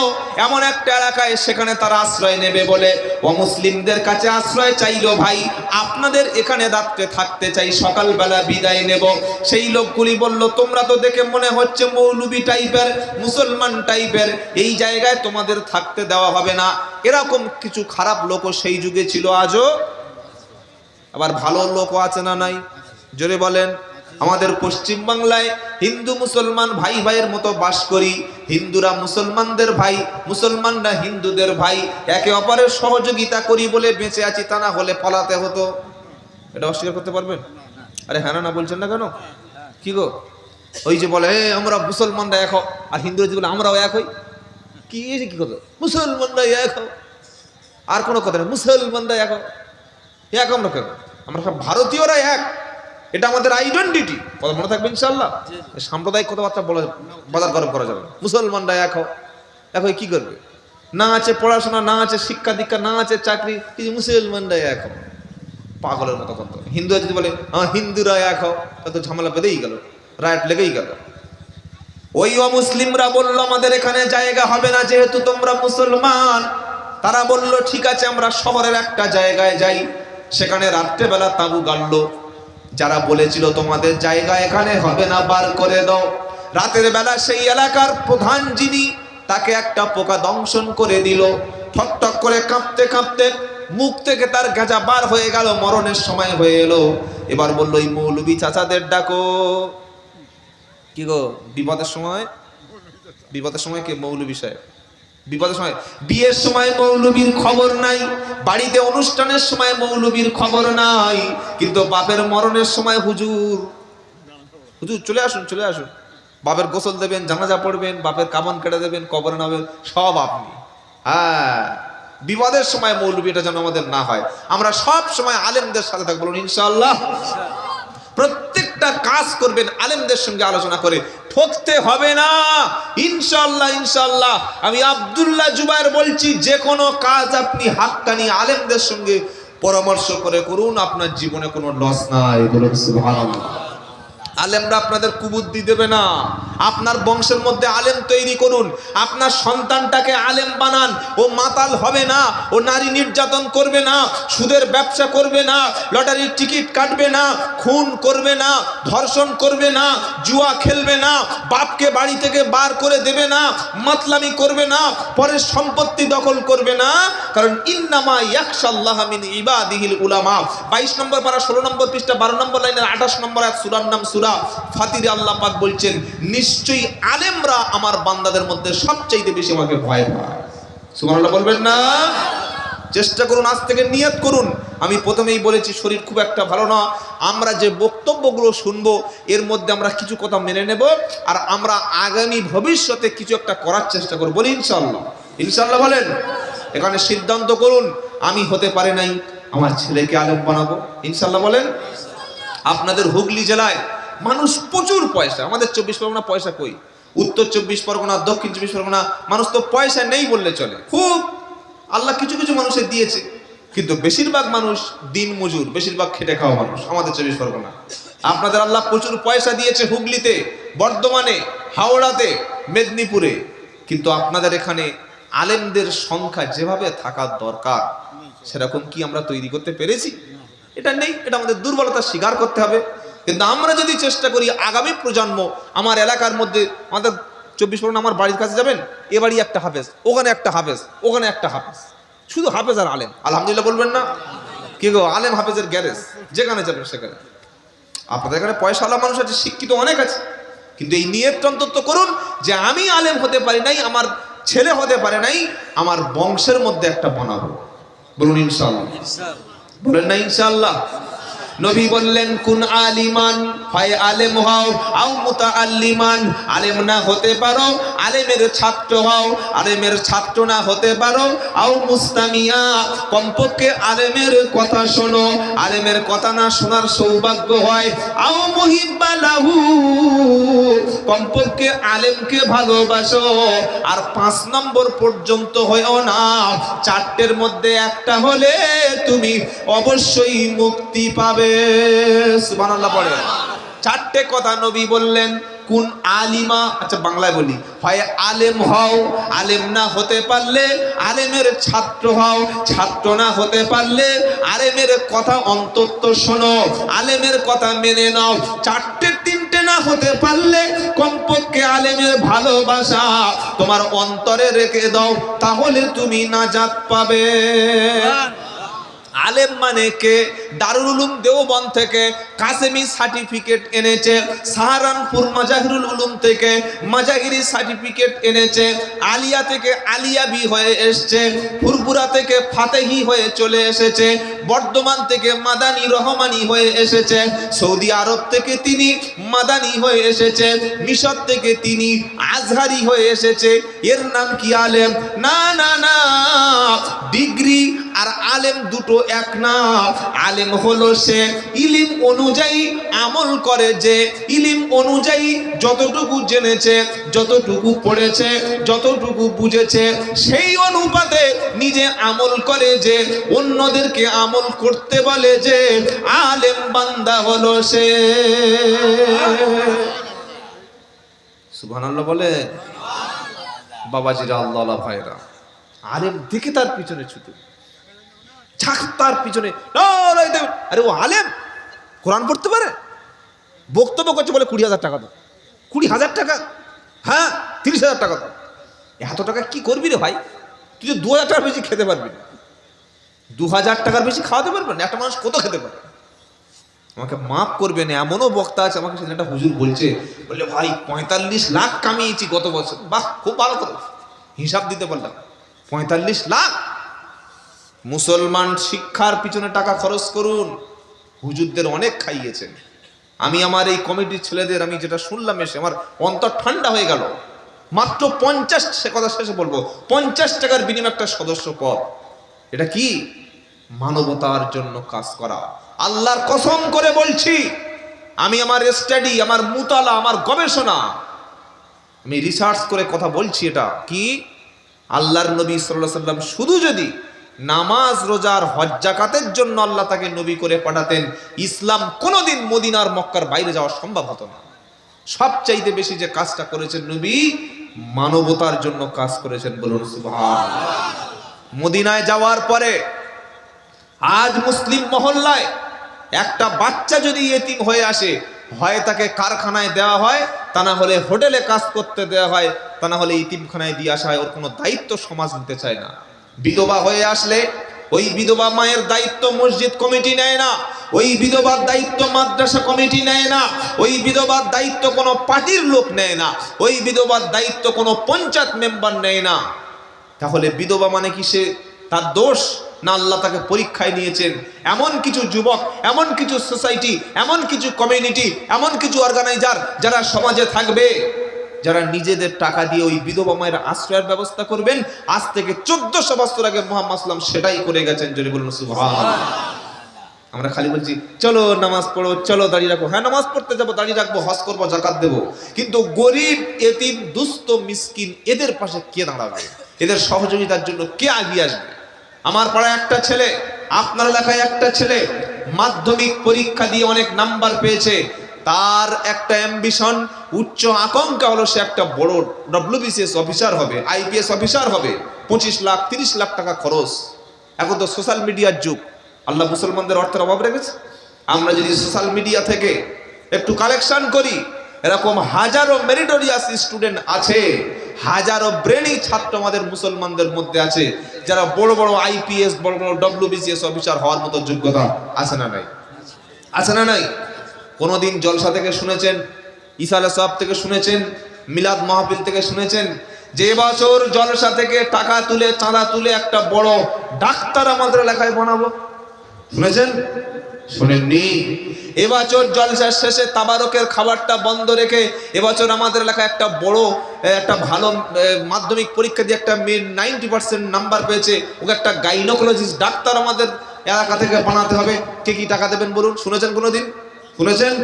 এমন একটা এলাকায় সেখানে তারা আশ্রয় নেবে বলে অমুসলিমদের কাছে আশ্রয় চাইলো। ভাই আপনাদের এখানে রাত্রে থাকতে চাই, সকালবেলা বিদায় নেব। সেই লোকগুলি বলল, তোমরা তো দেখে মনে হচ্ছে মৌলবি টাইপের, মুসলমান টাইপের, এই জায়গায় তোমাদের থাকতে দেওয়া হবে না। এরকম কিছু খারাপ লোকও সেই যুগে ছিল, আজও। আবার ভালো লোকও আছে না নাই? জোরে বলেন। আমাদের পশ্চিম বাংলায় হিন্দু মুসলমান ভাই ভাইয়ের মতো বাস করি। হিন্দুরা মুসলমানদের ভাই, মুসলমানরা হিন্দুদের ভাই, একে অপরের সহযোগিতা করি বলে বেঁচে আছি, তা না হলে পালাতে হতো। এটা অস্বীকার করতে পারবেন? আরে হ্যাঁ না বলছেন না কেন? কি গো, ওই যে বলে আমরা মুসলমানরা এক হও, আর হিন্দুরা যে বলে আমরাও এক হই। কি কি কথা, মুসলমানরা এক হও, আর কোনো কথা নেই, মুসলমানরা এক হও। এক আমরা কেন? আমরা সব ভারতীয়রা এক, এটা আমাদের আইডেন্টিটি। কথা মনে থাকবে ইনশাআল্লাহ। সাম্প্রদায়িক কথাবার্তা বাজার গরম করা যাবে। মুসলমানরা এক হও, এক হয়ে কি করবে? না আছে পড়াশোনা, না আছে শিক্ষা দীক্ষা, না আছে চাকরি, কিন্তু মুসলমানরা এক হও। পাগলের মতো কথা। হিন্দুরা যদি বলে হিন্দুরা এক হও, তত ঝামেলা বেঁধেই গেল, রায়ট লেগেই গেল। ওই অমুসলিমরা বলল আমাদের এখানে জায়গা হবে না, যেহেতু তোমরা মুসলমান। তারা বলল ঠিক আছে, আমরা শহরের একটা জায়গায় যাই। সেখানে রাত্রেবেলা তাঁবু গাড়লো। যারা বলেছিল তোমাদের জায়গা এখানে হবে না, বার করে দাও, রাতের বেলা সেই এলাকার প্রধান যিনি, তাকে একটা পোকা দংশন করে দিল। ঠক ঠক করে কাঁপতে কাঁপতে মুখ থেকে তার গেজা বার হয়ে গেল, মরণের সময় হয়ে এলো। এবার বললো এই মৌলবি চাচাদের ডাকো। কি গো, বিপদের সময় কে? মৌলবি সাহেব। বিপদের সময়, বিয়ের সময় মৌলবীর খবর নাই, বাড়িতে অনুষ্ঠানের সময় মৌলবীর খবর নাই, কিন্তু বাপের মরণের সময় হুজুর চলে আসুন, চলে আসুন। বাপের গোসল দেবেন, জানাজা পড়বেন, বাপের কামান কেটে দেবেন, কবর নাবেন, সব আপনি। হ্যাঁ, বিপদের সময় মৌলবী, এটা যেন আমাদের না হয়। আমরা সব সময় আলেমদের সাথে থাকবো, বলুন ইনশাআল্লাহ। প্রত্যেকটা কাজ করবেন আলেমদের সঙ্গে আলোচনা করে, ঠকতে হবে না ইনশাআল্লাহ। ইনশাআল্লাহ আমি আব্দুল্লাহ জুবায়ের বলছি, যে কোনো কাজ আপনি হাক্কানি আলেমদের সঙ্গে পরামর্শ করে করুন, আপনার জীবনে কোনো লস নাই। বলুন সুবহানাল্লাহ। আলেমরা আপনাদের কুবুদ্ধি দেবে না। আপনার বংশের মধ্যে আলেম তৈরি করুন, আপনার সন্তানটাকে আলেম বানান। ও মাতাল হবে না, ও নারী নির্যাতন করবে না, সুদের ব্যবসা করবে না, লটারির টিকিট কাটবে না, খুন করবে না, ধর্ষণ করবে না, জুয়া খেলবে না, বাপকে বাড়ি থেকে বার করে দেবে না, মাতলামি করবে না, পরের সম্পত্তি দখল করবে না। কারণ ইন্নামা ইয়াখশাল্লাহ মিন ইবাদিহিল উলামা। 22 নম্বর পারা 16 নম্বর পৃষ্ঠা 12 নম্বর লাইনের 28 নম্বর আয়াত, সূরার নাম সূরা ফাতিরে। আল্লাহ পাক বলছেন, নিশ্চয়ই আলেমরা আমার বান্দাদের মধ্যে সবচেয়ে বেশি আমাকে ভয় পায়। সুবহানাল্লাহ বলবেন না? চেষ্টা করুন, আজ থেকে নিয়ত করুন। আমি প্রথমেই বলেছি শরীর খুব একটা ভালো না, আমরা যে বক্তব্যগুলো শুনবো এর মধ্যে আমরা কিছু কথা মেনে নেব, আর আমরা আগামী ভবিষ্যতে কিছু একটা করার চেষ্টা করব। বলি ইনশাআল্লাহ। ইনশাআল্লাহ বলেন। এখানে সিদ্ধান্ত করুন, আমি হতে পারে নাই, আমার ছেলেকে আলেম বানাবো। ইনশাআল্লাহ বলেন। আপনাদের হুগলি জেলায় মানুষ প্রচুর পয়সা, আমাদের 24 পরগনা পয়সা কই? উত্তর 24 পরগনা, দক্ষিণ 24 পরগনা মানুষ তো পয়সা নেই বললে চলে। খুব আল্লাহ কিছু কিছু মানুষের দিয়েছে, কিন্তু বেশিরভাগ মানুষ দিন মজুর, বেশিরভাগ খেটে খাওয়া মানুষ আমাদের 24 পরগনা। আপনাদের আল্লাহ প্রচুর পয়সা দিয়েছে হুগলিতে, বর্ধমানে, হাওড়াতে, মেদিনীপুরে, কিন্তু আপনাদের এখানে আলেমদের সংখ্যা যেভাবে থাকার দরকার সেরকম কি আমরা তৈরি করতে পেরেছি? এটা নেই। এটা আমাদের দুর্বলতা স্বীকার করতে হবে। কিন্তু আমরা যদি চেষ্টা করি, আগামী প্রজন্ম, আমার এলাকার মধ্যে, আমাদের 24 পরগনা, আমার বাড়ির কাছে যাবেন, এ বাড়ি একটা হাফেজ, ওখানে একটা হাফেজ, ওখানে একটা হাফেজ, শুধু হাফেজ আর আলেম। আলহামদুলিল্লাহ বলবেন না? কি গো, আলেম হাফেজের গ্যারেজ, যেখানে যাবেন সেখানে। আপনাদের এখানে পয়সাওয়ালা মানুষ আছে, শিক্ষিত অনেক আছে, কিন্তু এই নিয়তটা অন্তত করুন যে আমি আলেম হতে পারি নাই, আমার ছেলে হতে পারে নাই, আমার বংশের মধ্যে একটা বানাবো। বলুন ইনশাআল্লাহ। বলেন না ইনশাআল্লাহ। নবী বললেন, কুন আলিমান, হয় আলেম হও, আও মুতাআল্লিমান, আলেম না হতে পারো আলেমের ছাত্র হও, আলেমের ছাত্র না হতে পারো আও মুস্তামিয়া, কমপক্ষে আলেমের কথা শোনো, আলেমের কথা না শোনার সৌভাগ্য হয়, আও মুহিব্বা লাহু, কমপক্ষে আলেমকে ভালোবাসো। আর 5 নম্বর পর্যন্ত হয়ও না, 4টের মধ্যে একটা হলে তুমি অবশ্যই মুক্তি পাবে। সুবহানাল্লাহ পড়ে। 4টে কথা নবী বললেন, কুন আলিমা, আচ্ছা বাংলায় বলি, হয় আলেম হও, আলেম না হতে পারলে আলেমের ছাত্র হও, ছাত্র না হতে পারলে আলেমের কথা অন্তত শোনো, আলেমের কথা মেনে নাও, তিনটে না হতে পারলে কমপক্ষে আলেমের ভালোবাসা তোমার অন্তরে রেখে দাও, তাহলে তুমি নাজাত পাবে। আলেম মানে কে? দারুল উলুম দেওবন্দ থেকে কাসেমি সার্টিফিকেট এনেছে, সাহারানপুর মাজাহিরুল উলুম থেকে মাজাহিরি সার্টিফিকেট এনেছে, আলিয়া থেকে আলিয়াবি হয়ে এসছে, ফুরপুরা থেকে ফাতেহি হয়ে চলে এসেছে, বর্ধমান থেকে মাদানী রহমানি হয়ে এসেছে, সৌদি আরব থেকে তিনি মাদানী হয়ে এসেছে, মিশর থেকে তিনি আজহারি হয়ে এসেছে। এর নাম কি আলেম? না না না, ডিগ্রি আর আলেম দুটো এক না। আলেম হলো সে ইলিম অনুযায়ী আমল করে, যে ইলিম অনুযায়ী যতটুকু জেনেছে, যতটুকু পড়েছে, যতটুকু বুঝেছে সেই অনুপাতে নিজে আমল করে, যে অন্যদেরকে আমল করতে বলে, যে আলেম বান্দা হলো সে। সুবহানাল্লাহ বলে বাবাজিরা, আল্লাহ ভাইরা, আলেম দেখে তার পিছনে ছুটে, তার পিছনে, আরে ও আলেম, কোরআন পড়তে পারে, বক্তব্য করছে, বলে 20,000 টাকা দাও। 20,000 টাকা? হ্যাঁ, 30,000 টাকা দাও। এত টাকা কি করবি রে ভাই? তুই তো 2,000 টাকার বেশি খেতে পারবি না, 2,000 টাকার বেশি খাওয়াতে পারবেন না। একটা মানুষ কত খেতে পারে? আমাকে মাফ করবেন, এমনও বক্তা আছে, আমাকে সেদিন একটা হুজুর বলছে, বললে ভাই 45 লাখ কামিয়েছি গত বছর। বাহ, খুব ভালো করে হিসাব দিতে পারলাম, 45 লাখ। মুসলমান শিক্ষার পিছনে টাকা খরচ করুন, হুজুরদের অনেক খাইয়েছেন। আমি আমার এই কমিটির ছেলেদের আমি যেটা শুনলাম, এসে আমার অন্তর ঠান্ডা হয়ে গেল। মাত্র 50, সে কথা শেষে বলবো, 50 টাকার বিনিময়ে একটা সদস্য পদ। এটা কি? মানবতার জন্য কাজ করা। আল্লাহর কসম করে বলছি, আমি আমার স্টাডি, আমার মুতালা, আমার গবেষণা, আমি রিসার্চ করে কথা বলছি। এটা কি? আল্লাহর নবী সাল্লাল্লাহু আলাইহি ওয়াসাল্লাম শুধু যদি নামাজ, রোজার, হজ, যাকাতের জন্য আল্লাহ তাকে নবী করে পাঠাতেন, ইসলাম কোনোদিন মদিনার মক্কার বাইরে যাওয়া সম্ভব হতো না। সবচাইতে বেশি যে কাজটা করেছেন নবী, মানবতার জন্য কাজ করেছেন। বলুন সুবহানাল্লাহ। মদিনায় যাওয়ার পরে আজ মুসলিম মহল্লায় একটা বাচ্চা যদি ইয়েতিম হয়ে আসে, হয় তাকে কারখানায় দেওয়া হয়, তা না হলে হোটেলে কাজ করতে দেওয়া হয়, তা না হলে ইতিমখানায় দিয়ে আসা হয়। ওর কোনো দায়িত্ব সমাজ নিতে চায় না। বিধবা হয়ে আসলে ওই বিধবা মায়ের দায়িত্ব মসজিদ কমিটি নেয় না, ওই বিধবার দায়িত্ব মাদ্রাসা কমিটি নেয় না, ওই বিধবার দায়িত্ব কোনো পার্টির লোক নেয় না, ওই বিধবার দায়িত্ব কোনো পঞ্চায়েত মেম্বার নেয় না। তাহলে বিধবা মানে কি সে তার দোষ? না, আল্লাহ তাকে পরীক্ষায় নিয়েছেন। এমন কিছু যুবক, এমন কিছু সোসাইটি, এমন কিছু কমিউনিটি, এমন কিছু অর্গানাইজার যারা সমাজে থাকবে, যারা নিজেদের টাকা দিয়ে ওই বিধবা মায়ের আশ্রয়ের ব্যবস্থা করবেন। আজ থেকে 1400 বছর আগে মুহাম্মদ সাল্লাল্লাহু আলাইহি ওয়াসাল্লাম সেটাই করে গেছেন। জোরে বলুন সুবহানাল্লাহ। আমরা খালি বলছি চলো নামাজ পড়ো, চলো দাড়ি রাখো। হ্যাঁ, নামাজ পড়তে যাবো, দাড়ি রাখবো, হজ করবো, যাকাত দেবো, কিন্তু গরিব, এতিম, দুস্থ, মিসকিন এদের পাশে কে দাঁড়াবে? এদের সহযোগিতার জন্য কে এগিয়ে আসবে? আমার পাড়ায় একটা ছেলে, আপনার এলাকায় একটা ছেলে মাধ্যমিক পরীক্ষা দিয়ে অনেক নাম্বার পেয়েছে। তার একটা অ্যাম্বিশন, উচ্চ আকাঙ্ক্ষা হলো সে একটা বড় WBCS অফিসার হবে, IPS অফিসার হবে। 25 লাখ 30 লাখ টাকা খরচ। এখন তো সোশ্যাল মিডিয়ার যুগ, আল্লাহ মুসলমানদের অর্থের অভাব রেখেছে। আমরা যদি সোশ্যাল মিডিয়া থেকে একটু কালেকশন করি, এরকম হাজারো মেরিটোরিয়াস স্টুডেন্ট আছে, হাজারো ব্রেনি ছাত্র আমাদের মুসলমানদের মধ্যে আছে, যারা বড় বড় IPS, বড় বড় WBCS অফিসার হওয়ার মতো যোগ্যতা আছে না নাই? আছে না নাই? কোনোদিন জলসা থেকে শুনেছেন, ইসালে সাহেব থেকে শুনেছেন, মিলাদ মাহফিল থেকে শুনেছেন যে এবছর জলসা থেকে টাকা তুলে, চাঁদা তুলে একটা বড় ডাক্তার আমাদের এলাকায় বানাবো? শুনেছেন? শুনেননি? এবছর জলসার শেষে তাবারকের খাবারটা বন্ধ রেখে এবছর আমাদের এলাকায় একটা বড়, একটা ভালো মাধ্যমিক পরীক্ষা দিয়ে একটা মেয়ে 90% নাম্বার পেয়েছে, ওকে একটা গাইনোকোলজিস্ট ডাক্তার আমাদের এলাকা থেকে বানাতে হবে। কে কি টাকা দেবেন বলুন? শুনেছেন কোনোদিন? শুনেছেন?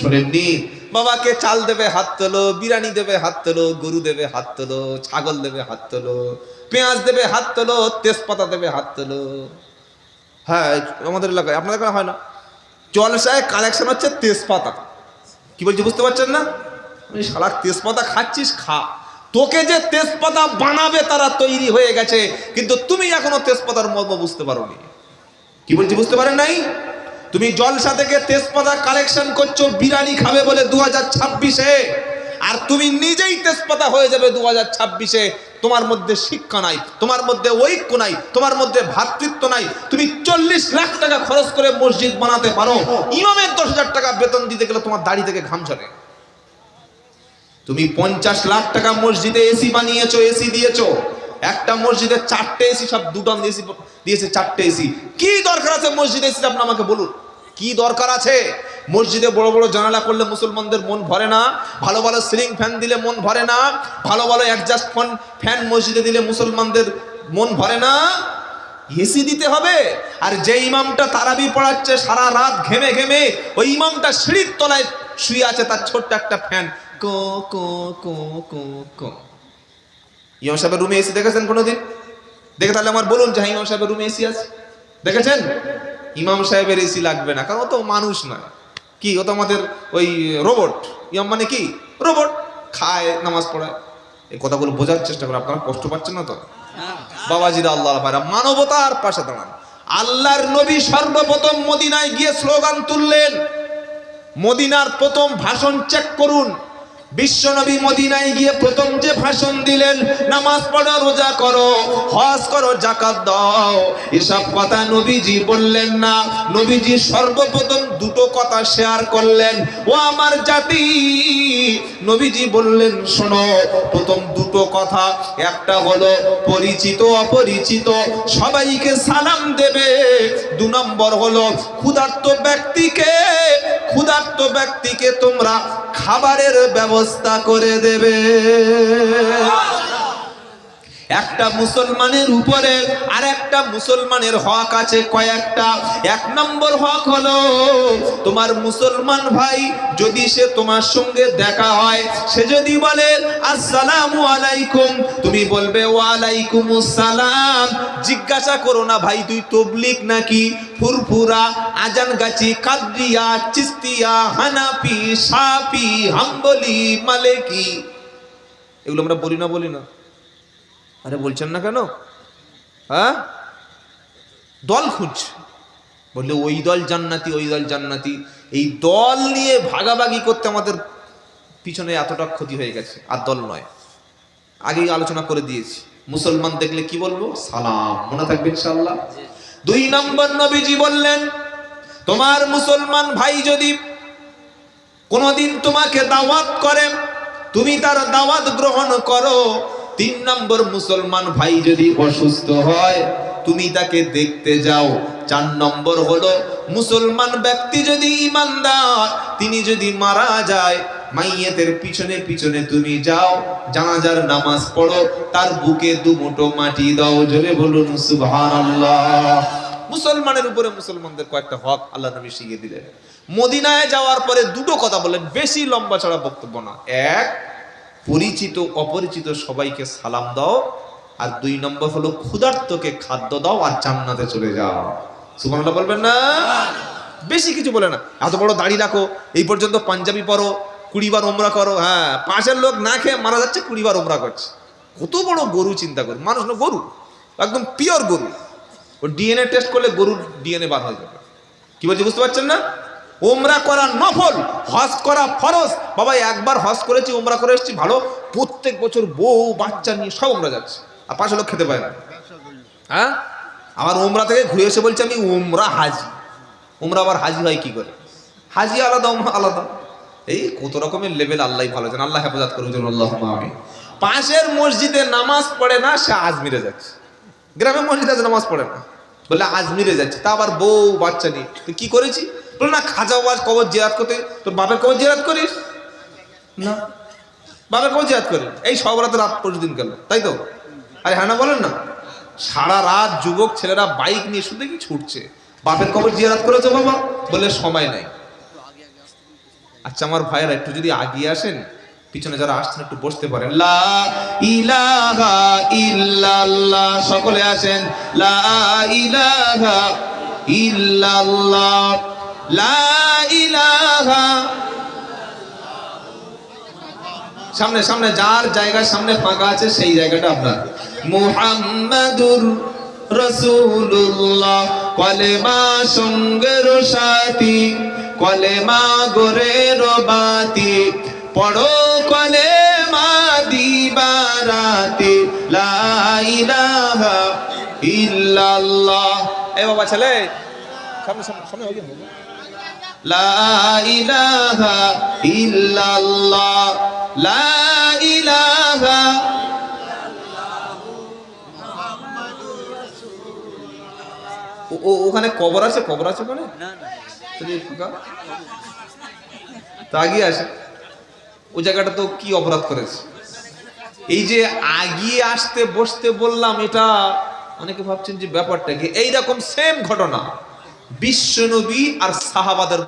শুনেননি? বাবাকে চাল দেবে, হাত তোলো, বিরিয়ানি দেবে, হাত তোলো, গরু দেবে, হাত তোলো, ছাগল দেবে, হাত তোলো, পেঁয়াজ দেবে, হাত তোলো, তেজপাতা দেবে, হাত তোলো। হ্যাঁ, আমাদের এলাকায়, আপনাদের এলাকায় হয় না? জলসায় কালেকশন হচ্ছে তেজপাতা। কি বলছি বুঝতে পারছেন না? ওই শালা তেজপাতা খাচ্ছিস, খা, তোকে যে তেজপাতা বানাবে তারা তৈরি হয়ে গেছে, কিন্তু তুমি এখনো তেজপাতার মর্ম বুঝতে পারোনি। কি বলছি বুঝতে পারেন নাই? তুমি জলসা থেকে তেজপাতা কালেকশন করছো বিরিয়ানি খাবে বলে 2026-এ, আর তুমি নিজেই তেজপাতা হয়ে যাবে 2026-এ। তোমার মধ্যে শিক্ষা নাই, তোমার মধ্যে ঐক্য নাই, তোমার মধ্যে ভ্রাতৃত্ব নাই। তুমি 40 লাখ টাকা খরচ করে মসজিদ বানাতে পারো, ইমামের 10,000 টাকা বেতন দিতে গেলে তোমার দাড়ি থেকে ঘাম ঝরে। তুমি 50 লাখ টাকা মসজিদে এসি বানিয়েছো, এসি দিয়েছো, একটা মসজিদে 4টে এসি, সব 2 এসি দিয়েছে, 4টে এসি। কি দরকার আছে মসজিদে এসি? আপনি আমাকে বলুন, কি দরকার আছে? মসজিদে বড় বড় জানালা করলে মুসলমানদের মন ভরে না, ভালো ভালো সিলিং ফ্যান দিলে মন ভরে না, ভালো ভালো অ্যাডজাস্ট ফ্যান মসজিদে দিলে মুসলমানদের মন ভরে না, এসি দিতে হবে। আর যে ইমামটা তারাবি পড়াচ্ছে সারা রাত ঘেমে ঘেমে, ওই ইমামটা সিঁড়ির তলায় শুয়ে আছে, তার ছোট্ট একটা ফ্যান কো কো কো কো কো। ইমাম সাহেবের রুমে এসি দেখেছেন কোনোদিন? দেখে তাহলে আমার বলুন যে ইমাম সাহেবের রুমে এসি আছে, দেখেছেন? ইমাম সাহেবের এসি লাগবে না, কারণ ও তো মানুষ নয়। কি, ও তো আমাদের ওই রোবট। ইমাম মানে কি? রোবট, খায়, নামাজ পড়ায়। এই কথাগুলো বোঝার চেষ্টা করে, আপনারা কষ্ট পাচ্ছেন না তো? বাবাজিরা, আল্লাহ পায়রা, মানবতার পাশে দাঁড়ান। আল্লাহর নবী সর্বপ্রথম মদিনায় গিয়ে স্লোগান তুললেন। মদিনার প্রথম ভাষণ চেক করুন। বিশ্ব নবী মদিনায় গিয়ে প্রথম যে ভাষণ দিলেন, নামাজ পড়ো, রোজা করো, হজ করো, যাকাত দাও, এসব কথা নবীজি বললেন না। নবীজি সর্বপ্রথম দুটো কথা শেয়ার করলেন। ও আমার জাতি, নবীজি বললেন শোনো, প্রথম দুটো কথা, একটা হলো পরিচিত অপরিচিত সবাইকে সালাম দেবে। 2 নম্বর হলো ক্ষুধার্ত ব্যক্তিকে তোমরা খাবারের ব্যবস্থা করে দেবে। একটা মুসলমানের উপরে আর একটা মুসলমানের হক আছে কয়েকটা। 1 নম্বর হক হলো, তোমার মুসলমান ভাই যদি সে তোমার সঙ্গে দেখা হয়, সে যদি বলে আসসালামু আলাইকুম, তুমি বলবে ওয়ালাইকুমুস সালাম। জিজ্ঞাসা করো না ভাই তুই তবলিগ নাকি, ফুরফুরা, আজানগাছি, কাদরিয়া, চিস্তিয়া, হানাফি, শাফি, হাম্বলি, মালিকি। এগুলো আমরা বলি না? আরে বলছেন না কেন? হ্যাঁ, দল খুঁজছে, বললে ওই দল জান্নাতি, ওই দল জান্নাতি। এই দল নিয়ে ভাগাভাগি করতে আমাদের পিছনে এতটা ক্ষতি হয়ে গেছে। আর দল নয়, আগেই আলোচনা করে দিয়েছি। মুসলমান দেখলে কি বলবো? সালাম। মনে থাকবে ইনশাআল্লাহ। 2 নম্বর নবীজি বললেন, তোমার মুসলমান ভাই যদি কোনোদিন তোমাকে দাওয়াত করে, তুমি তার দাওয়াত গ্রহণ করো। 3 নম্বর, মুসলমান ভাই যদি অসুস্থ হয়, তুমি তাকে দেখতে যাও। 4 নম্বর হলো, মুসলমান ব্যক্তি যদি ঈমানদার, তিনি যদি মারা যায়, মাইয়েতের পিছনে পিছনে তুমি যাও, জানাজার নামাজ পড়ো, তার বুকে 2 মুঠো মাটি দাও। জোরে বলুন সুবহানাল্লাহ। মুসলমানের উপরে মুসলমানদের কয়েকটা হক আল্লাহ নবী শিখিয়ে দিলেন। মদিনায় যাওয়ার পরে 2টো কথা বললেন, বেশি লম্বা চড়া বক্তব্য না। 1, পরিচিত অপরিচিত সবাইকে সালাম দাও। আর 2 নম্বর হলো ক্ষুধার্তকে খাদ্য দাও, আর জান্নাতে চলে যাও। সুবহানাল্লাহ বলবেন না? বেশি কিছু বলে না। এত বড় দাড়ি রাখো, এই পর্যন্ত পাঞ্জাবি পরো, 20 বার ওমরা করো। হ্যাঁ, 5-এর লোক না খেয়ে মারা যাচ্ছে, 20 বার ওমরা করছে। কত বড় গরু চিন্তা করুন। মানুষ না, গরু, একদম পিওর গরু। ও ডিএনএ টেস্ট করলে গরুর ডিএনএ বার হয়ে যাবে। কি বলছি বুঝতে পারছেন না? ওমরা করা নফল, হজ করা ফরজ। বাবা, একবার হজ করেছি, ওমরা করে এসেছি, ভালো। প্রত্যেক বছর বউ বাচ্চা নিয়ে সব ওমরা যাচ্ছে, আর 5 লোক খেতে পায় না। হ্যাঁ, আমার ওমরা থেকে ঘুরে এসে বলছে আমি ওমরা হাজি। ওমরা আবার হাজি হয় কি করে? হাজি আলাদা, ওমরা আলাদা। এই কত রকমের লেভেল, আল্লাহ ভালো জানেন। আল্লাহ হেফাজত করুন, আল্লাহুম্মা আমিন। পাশের মসজিদে নামাজ পড়ে না, সে আজমিরে যাচ্ছে। গ্রামের মসজিদে নামাজ পড়ে না, বলে আজমিরে যাচ্ছে, তা আবার বউ বাচ্চা নিয়ে। তুই কি করেছি? বলে না, খাজা বাবার কবর জিয়ারত করতে। তোর বাপের কবর জিয়ারত করিস না? বাপের কবর জিয়ারত করিস? এই সব রাতে রাত পর্যন্ত গেল, তাই তো? আরে হ্যাঁ না বলেন না? সারা রাত যুবক ছেলেরা বাইক নিয়ে শুধু কি ছুটছে। বাপের কবর জিয়ারত করেছো বাবা? বলে সময় নাই। আচ্ছা আমার ভাইয়েরা, একটু যদি আগিয়ে আসেন, পিছনে যারা আসছেন একটু বসতে পারেন। লা ইলাহা ইল্লাল্লাহ, সকলে আসেন। লা ইলাহা ইল্লাল্লাহ, লা ইলাহা। সামনে সামনে যার জায়গার সামনে ফাঁকা আছে সেই জায়গাটা আপনার। মুহাম্মাদুর রাসূলুল্লাহ কলেমা সঙ্গের সাথী, কলেমা গোরের বাতি, পড়ো কলেমা দিবারাতি, লা ইলাহা ইল্লাল্লাহ। এ বাবা ছেলে সামনে সামনে সামনে হয়ে যাবে। লা ইলাহা ইল্লাল্লাহ, লা ইলাহা। ওখানে কবর আছে, কবর আছে ওখানে আগিয়ে আসে। ওই জায়গাটা তো কি অপরাধ করেছে? এই যে আগিয়ে আসতে বসতে বললাম, এটা অনেকে ভাবছেন যে ব্যাপারটা কি। এইরকম সেম ঘটনা বিশ্বনবী আর সাহাবাদের